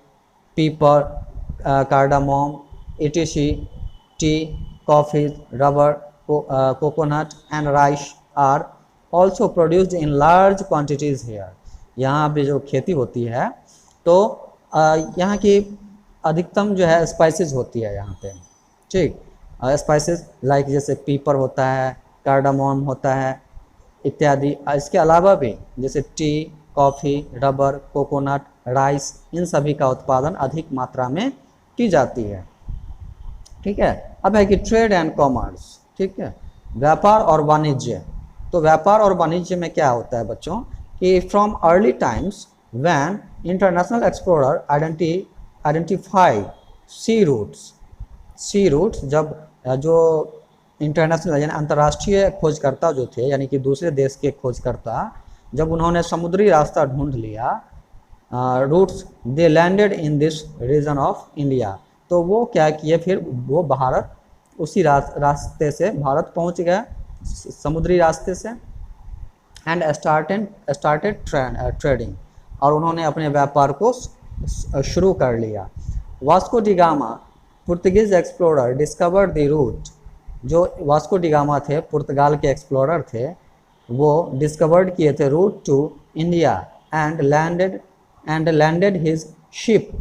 pepper, cardamom, etc. Tea, coffee, rubber, coconut and rice are also produced in large quantities here. यहाँ पे जो खेती होती है तो यहाँ की अधिकतम जो है स्पाइसेस होती है यहाँ पे। ठीक, स्पाइसेस लाइक जैसे पीपर होता है, कार्डामोम होता है इत्यादि। इसके अलावा भी जैसे tea, coffee, rubber, coconut, rice, इन सभी का उत्पादन अधिक मात्रा में की जाती है। ठीक है। अब है कि ट्रेड एंड कॉमर्स। ठीक है, व्यापार और वाणिज्य। तो व्यापार और वाणिज्य में क्या होता है बच्चों कि from early times when international explorer identify sea routes, जब जो इंटरनेशनल यानी अंतर्राष्ट्रीय खोजकर्ता जो थे यानी कि दूसरे देश के खोजकर्ता, जब उन्होंने समुद्री रास्ता ढूंढ लिया routes, they landed in this region of India. तो वो क्या किए, फिर वो भारत उसी रास्ते से भारत पहुंच गया समुद्री रास्ते से। एंड स्टार्टेड ट्रेडिंग, और उन्होंने अपने व्यापार को शुरू कर लिया। Vasco da Gama Portuguese explorer discovered the route. जो वास्को डी गामा थे, पुर्तगाल के एक्सप्लोरर थे, वो डिस्कवर्ड किए थे route to India and landed his ship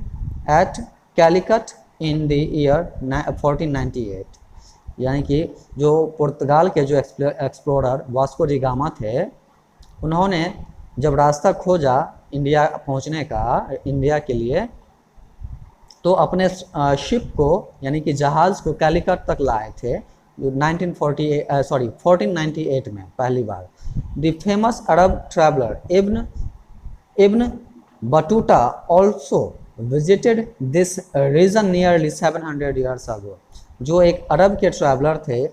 at Calicut in the year 1498। यानी कि जो पुर्तगाल के जो एक्सप्लोरर वास्को डी गामा थे, उन्होंने जब रास्ता खोजा इंडिया पहुंचने का, इंडिया के लिए, तो अपने शिप को यानी कि जहाज़ को कैलिकट तक लाए थे 1498 में पहली बार। The famous Arab traveller Ibn Battuta also visited this region nearly 700 years ago. जो एक अरब के ट्रैवलर थे,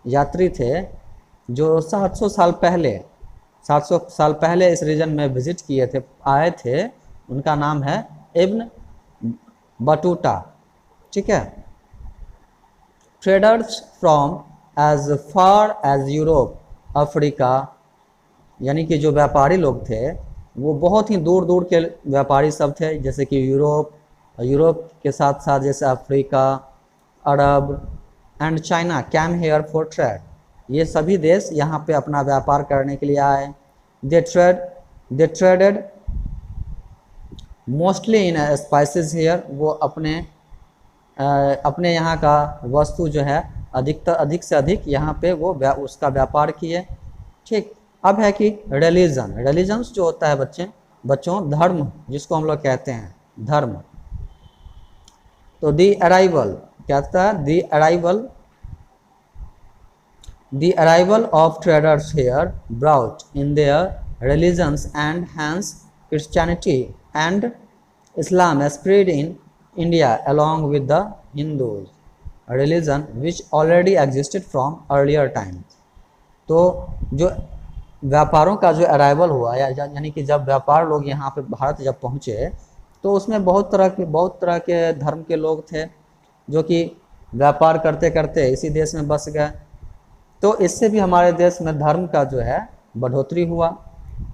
यात्री थे, जो 700 साल पहले इस रीजन में विजिट किए थे, आए थे, उनका नाम है इब्न बटूटा। ठीक है। Traders from as far as Europe, Africa, यानी कि जो व्यापारी लोग थे वो बहुत ही दूर दूर के व्यापारी सब थे, जैसे कि यूरोप के साथ साथ जैसे Africa, Arab and China came here for trade. ये सभी देश यहाँ पे अपना व्यापार करने के लिए आए। They traded mostly in spices here. वो अपने यहाँ का वस्तु जो है अधिक से अधिक यहाँ पे वो उसका व्यापार किए। ठीक। अब है कि रिलीजन्स जो होता है बच्चों धर्म, जिसको हम लोग कहते हैं धर्म। तो दी अराइवल क्या था, the arrival of traders here brought in their religions and hence Christianity and Islam spread in India along with the Hindus religion which already existed from earlier times। तो जो व्यापारों का जो अराइवल हुआ यानी कि जब व्यापार लोग यहाँ पे भारत जब पहुँचे तो उसमें बहुत तरह के धर्म के लोग थे जो कि व्यापार करते करते इसी देश में बस गए। तो इससे भी हमारे देश में धर्म का जो है बढ़ोतरी हुआ।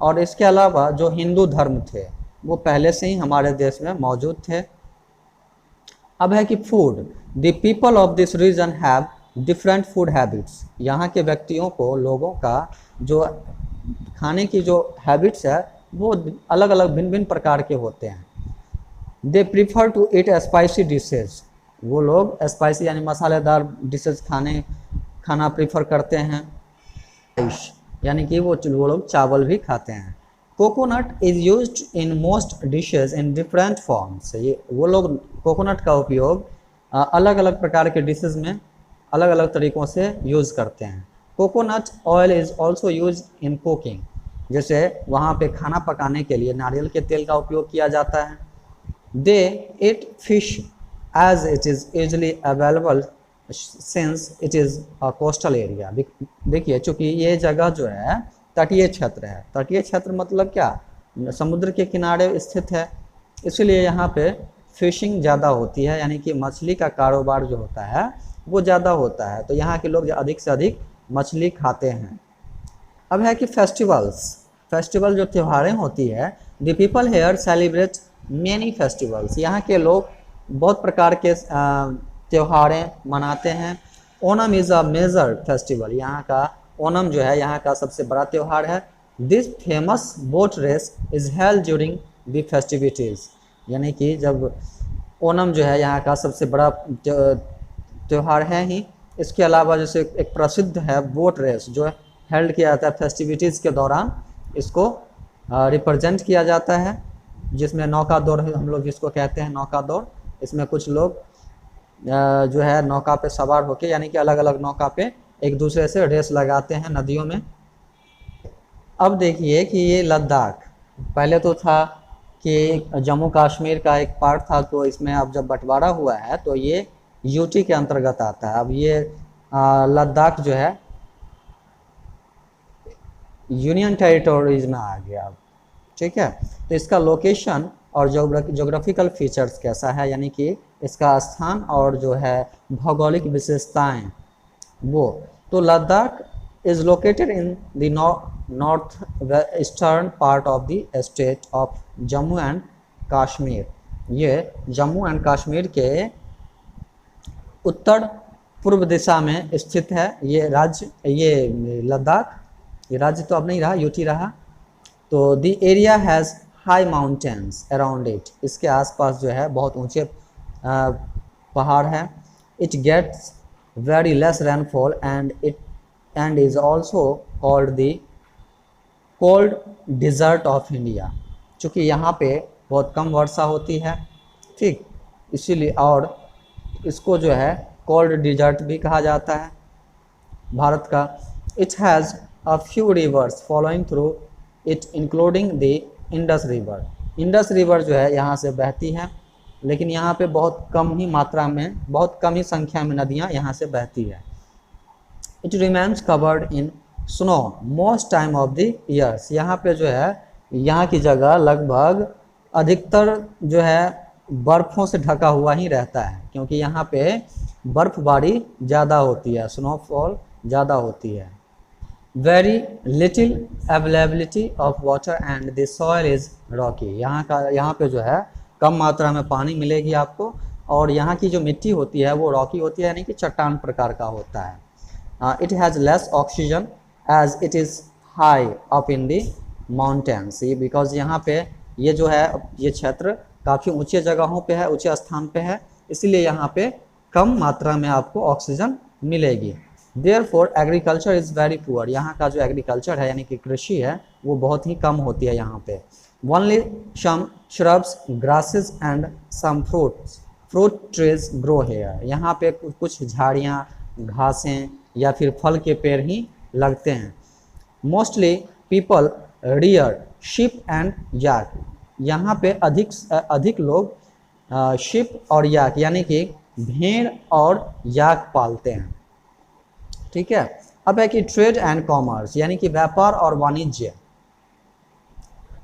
और इसके अलावा जो हिंदू धर्म थे वो पहले से ही हमारे देश में मौजूद थे। अब है कि food, the people of this region have different food habits. यहाँ के व्यक्तियों को, लोगों का जो खाने की जो हैबिट्स है वो अलग अलग भिन्न भिन्न प्रकार के होते हैं। They prefer to eat spicy dishes. वो लोग स्पाइसी यानी मसालेदार डिशेज खाना प्रीफर करते हैं। यानी कि वो लोग चावल भी खाते हैं। Coconut is used in most dishes in different forms. ये वो लोग कोकोनट का उपयोग अलग अलग प्रकार के डिशेज में अलग अलग तरीक़ों से यूज़ करते हैं। Coconut oil is also use in cooking. जैसे वहाँ पे खाना पकाने के लिए नारियल के तेल का उपयोग किया जाता है। They eat fish as it is easily available since it is a coastal area. देखिए, चूँकि ये जगह जो है तटीय क्षेत्र है। तटीय क्षेत्र मतलब क्या, समुद्र के किनारे स्थित है, इसलिए यहाँ पे फिशिंग ज़्यादा होती है, यानी कि मछली का कारोबार जो होता है वो ज़्यादा होता है। तो यहाँ के लोग अधिक से अधिक मछली खाते हैं। अब है कि फेस्टिवल जो त्योहारें होती है, the people here celebrate many festivals. यहाँ के लोग बहुत प्रकार के त्योहारें मनाते हैं। Onam is a major festival. यहाँ का ओणम जो है यहाँ का सबसे बड़ा त्यौहार है। This famous boat race is held during the festivities. यानी कि जब ओणम जो है यहाँ का सबसे बड़ा त्यौहार है ही। इसके अलावा जैसे एक प्रसिद्ध है बोट रेस जो हेल्ड किया जाता है फेस्टिविटीज़ के दौरान, इसको रिप्रेजेंट किया जाता है, जिसमें नौका दौड़ हम लोग जिसको कहते हैं नौका दौड़। इसमें कुछ लोग जो है नौका पे सवार होके, यानी कि अलग अलग नौका पे एक दूसरे से रेस लगाते हैं नदियों में। अब देखिए कि ये लद्दाख पहले तो था कि जम्मू कश्मीर का एक पार्ट था, तो इसमें अब जब बंटवारा हुआ है तो ये यूटी के अंतर्गत आता है। अब ये लद्दाख जो है यूनियन टेरिटोरीज में आ गया अब, ठीक है। तो इसका लोकेशन और जोग्राफिकल फीचर्स कैसा है, यानी कि इसका स्थान और जो है भौगोलिक विशेषताएं वो। तो Ladakh is located in the north eastern part of the state of Jammu and Kashmir. ये जम्मू एंड कश्मीर के उत्तर पूर्व दिशा में स्थित है ये राज्य। ये लद्दाख, ये राज्य तो अब नहीं रहा, यूटी रहा। तो the area has high mountains around it. इसके आसपास जो है बहुत ऊंचे पहाड़ हैं। It gets very less rainfall and is also called the cold desert of India. चूँकि यहाँ पे बहुत कम वर्षा होती है, ठीक, इसीलिए, और इसको जो है कोल्ड डिज़र्ट भी कहा जाता है भारत का। It has a few reverse following through it including the Indus river. Indus river जो है यहाँ से बहती है, लेकिन यहाँ पे बहुत कम ही मात्रा में, बहुत कम ही संख्या में नदियाँ यहाँ से बहती है। It remains covered in snow most time of the years. यहाँ पे जो है यहाँ की जगह लगभग अधिकतर जो है बर्फ़ों से ढका हुआ ही रहता है, क्योंकि यहाँ पे बर्फ़बारी ज़्यादा होती है, स्नोफॉल ज़्यादा होती है। Very little availability of water and the soil is Rocky. यहाँ पे जो है कम मात्रा में पानी मिलेगी आपको, और यहाँ की जो मिट्टी होती है वो रॉकी होती है, यानी कि चट्टान प्रकार का होता है। It has less oxygen as it is high up in the mountains. Because यहाँ पे ये जो है ये क्षेत्र काफ़ी ऊंचे जगहों पे है, ऊंचे स्थान पे है, इसीलिए यहाँ पे कम मात्रा में आपको ऑक्सीजन मिलेगी। Therefore agriculture is very poor. यहाँ का जो एग्रीकल्चर है यानी कि कृषि है वो बहुत ही कम होती है यहाँ पे। Only some shrubs, grasses and some fruit trees grow here. यहाँ पे कुछ झाड़ियाँ, घासें या फिर फल के पेड़ ही लगते हैं। Mostly people rear sheep and yak. यहाँ पे अधिक लोग शिप और याक यानी कि भेड़ और याक पालते हैं, ठीक है। अब है कि ट्रेड एंड कॉमर्स यानी कि व्यापार और वाणिज्य।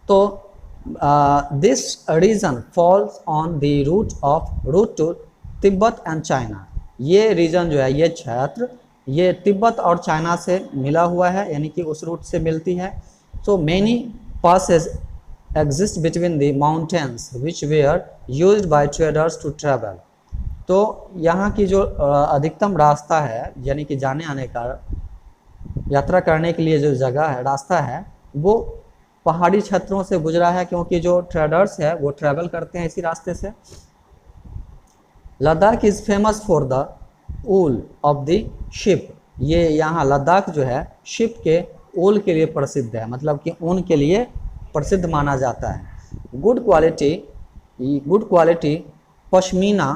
तो this region falls on the route to Tibet and China. ये रीजन जो है, ये क्षेत्र, ये तिब्बत और चाइना से मिला हुआ है, यानी कि उस रूट से मिलती है। So many passes exist between the mountains which were used by traders to travel। तो यहाँ की जो अधिकतम रास्ता है, यानी कि जाने आने का, यात्रा करने के लिए जो जगह है, रास्ता है, वो पहाड़ी क्षेत्रों से गुजरा है, क्योंकि जो ट्रेडर्स है वो ट्रैवल करते हैं इसी रास्ते से। Ladakh is famous for the wool of the ship. ये यहाँ लद्दाख जो है शिप के ऊल के लिए प्रसिद्ध है, मतलब कि ऊन के लिए प्रसिद्ध माना जाता है। Good quality pashmina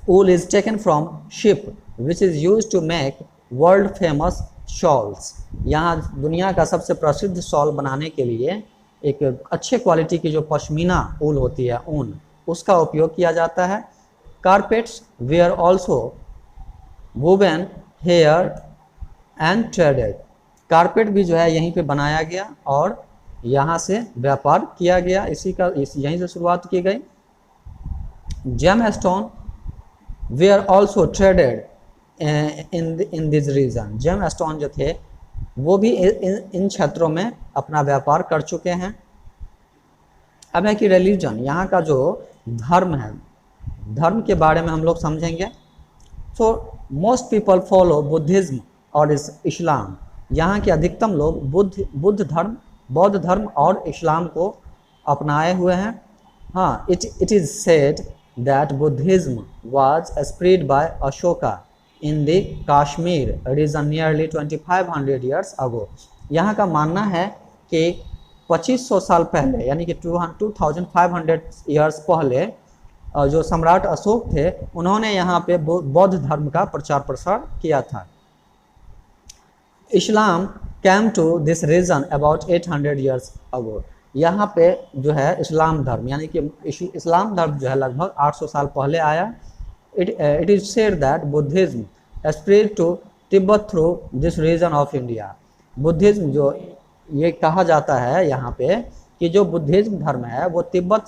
wool is taken from sheep which is use to make world famous shawls. यहाँ दुनिया का सबसे प्रसिद्ध शॉल बनाने के लिए एक अच्छे क्वालिटी की जो पश्मीना ऊल होती है, ऊन, उसका उपयोग किया जाता है। Carpets were also woven here and traded. Carpet भी जो है यहीं पे बनाया गया और यहाँ से व्यापार किया गया, यहीं से शुरुआत की गई। Gem stone were also traded in this region. Gem stone जो थे वो भी इन क्षेत्रों में अपना व्यापार कर चुके हैं। अब है कि रिलीजन, यहाँ का जो धर्म है, धर्म के बारे में हम लोग समझेंगे। So most people follow Buddhism और इस्लाम। यहाँ के अधिकतम लोग बौद्ध धर्म और इस्लाम को अपनाए हुए हैं। हाँ, it is said that Buddhism was spread by Ashoka in the Kashmir region nearly 2500 years ago. यहाँ का मानना है कि 2500 साल पहले, यानी कि 2500 ईयर्स पहले, जो सम्राट अशोक थे उन्होंने यहाँ पे बौद्ध धर्म का प्रचार प्रसार किया था। Islam came to this region about 800 years ago. यहाँ पे जो है इस्लाम धर्म, यानी कि इस्लाम धर्म जो है लगभग 800 साल पहले आया। It is said that Buddhism spread to Tibet through this region of India. Buddhism जो ये कहा जाता है यहाँ पे कि जो बुद्धिज्म धर्म है वो तिब्बत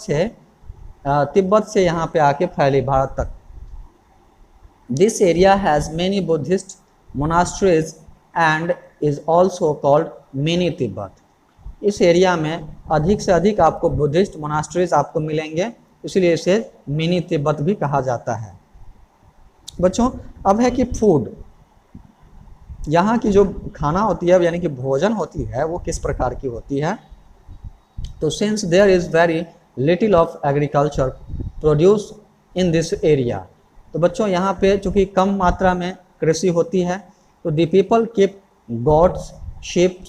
से यहाँ पे आके फैली भारत तक। This area has many Buddhist monasteries and is also called mini Tibet. इस एरिया में अधिक से अधिक आपको बुद्धिस्ट मोनास्ट्रीज आपको मिलेंगे, इसलिए इसे मिनी तिब्बत भी कहा जाता है। बच्चों, अब है कि फूड, यहाँ की जो खाना होती है यानी कि भोजन होती है वो किस प्रकार की होती है। तो since there is very little of agriculture produce in this area, तो बच्चों यहाँ पे चूँकि कम मात्रा में कृषि होती है, तो the people keep goats, sheep,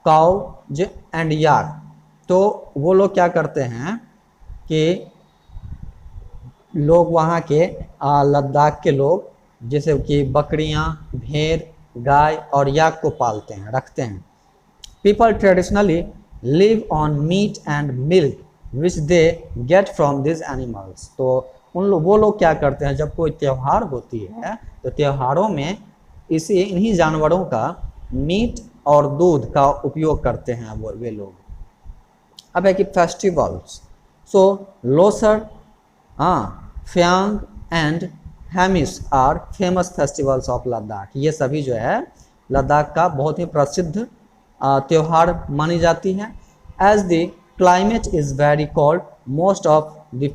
cow and yak. तो वो लोग क्या करते हैं कि लोग वहाँ के लद्दाख के लोग जैसे कि बकरियाँ, भेड़, गाय और याक को पालते हैं, रखते हैं। People traditionally live on meat and milk which they get from this animals. तो वो लोग क्या करते हैं, जब कोई त्यौहार होती है तो त्योहारों में इन्हीं जानवरों का मीट और दूध का उपयोग करते हैं वे लोग। अब है कि festivals, so Losar, Phyang and Hemis are famous festivals of Ladakh. ये सभी जो है लद्दाख का बहुत ही प्रसिद्ध त्यौहार मानी जाती है। As the climate is very cold, most of the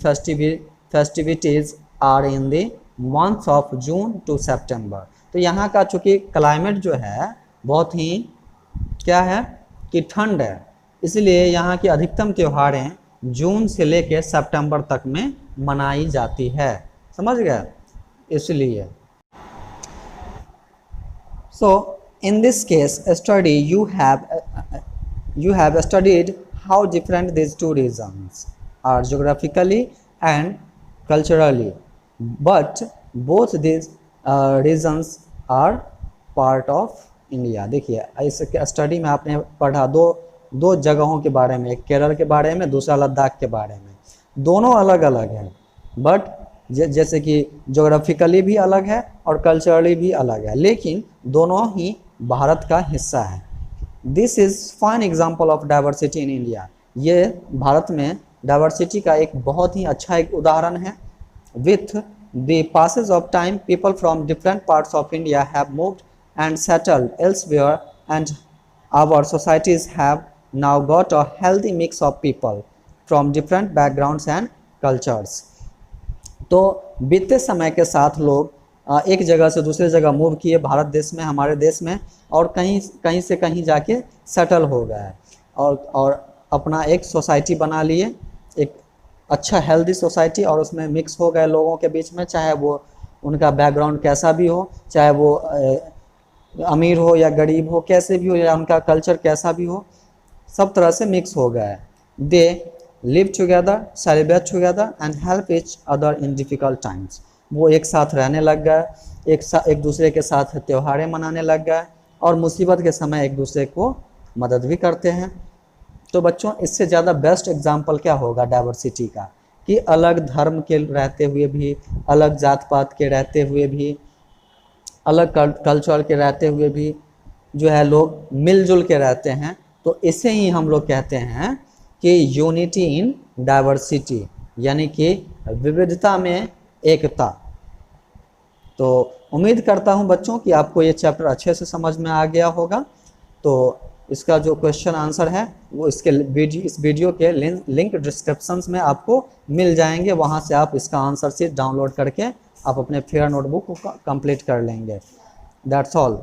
festivities are in the months of June to September. तो यहाँ का चूँकि क्लाइमेट जो है बहुत ही क्या है कि ठंड है, इसलिए यहाँ की अधिकतम त्योहारें जून से लेकर सितंबर तक में मनाई जाती है। समझ गए? इसलिए so in this case study you have studied how different these two regions are geographically and culturally, but both these regions are part of India। देखिए इस स्टडी में आपने पढ़ा दो जगहों के बारे में, एक केरल के बारे में, दूसरा लद्दाख के बारे में। दोनों अलग अलग हैं बट जैसे कि जोग्राफिकली भी अलग है और कल्चरली भी अलग है, लेकिन दोनों ही भारत का हिस्सा है। This is fine example of diversity in India. ये भारत में डाइवर्सिटी का एक बहुत ही अच्छा एक उदाहरण है। With the passage of time people from different parts of India have moved and settled elsewhere and our societies have now got a healthy mix of people from different backgrounds and cultures. तो बीते समय के साथ लोग एक जगह से दूसरे जगह मूव किए भारत देश में, हमारे देश में, और कहीं से कहीं जाके सेटल हो गए और अपना एक सोसाइटी बना लिए, एक अच्छा हेल्दी सोसाइटी, और उसमें मिक्स हो गए लोगों के बीच में, चाहे वो उनका बैकग्राउंड कैसा भी हो, चाहे वो अमीर हो या गरीब हो, कैसे भी हो, या उनका कल्चर कैसा भी हो, सब तरह से मिक्स हो गए। They live together, celebrate together and help each other in difficult times. वो एक साथ रहने लग गए, एक दूसरे के साथ त्योहारें मनाने लग गए, और मुसीबत के समय एक दूसरे को मदद भी करते हैं। तो बच्चों, इससे ज़्यादा बेस्ट एग्जाम्पल क्या होगा डाइवर्सिटी का, कि अलग धर्म के रहते हुए भी, अलग जात पात के रहते हुए भी, अलग कल्चर के रहते हुए भी जो है लोग मिलजुल के रहते हैं। तो इसे ही हम लोग कहते हैं कि यूनिटी इन डाइवर्सिटी, यानी कि विविधता में एकता। तो उम्मीद करता हूं बच्चों कि आपको ये चैप्टर अच्छे से समझ में आ गया होगा। तो इसका जो क्वेश्चन आंसर है वो इस वीडियो के लिंक डिस्क्रिप्शंस में आपको मिल जाएंगे, वहां से आप इसका आंसर शीट डाउनलोड करके आप अपने फेयर नोटबुक को कंप्लीट कर लेंगे। That's all.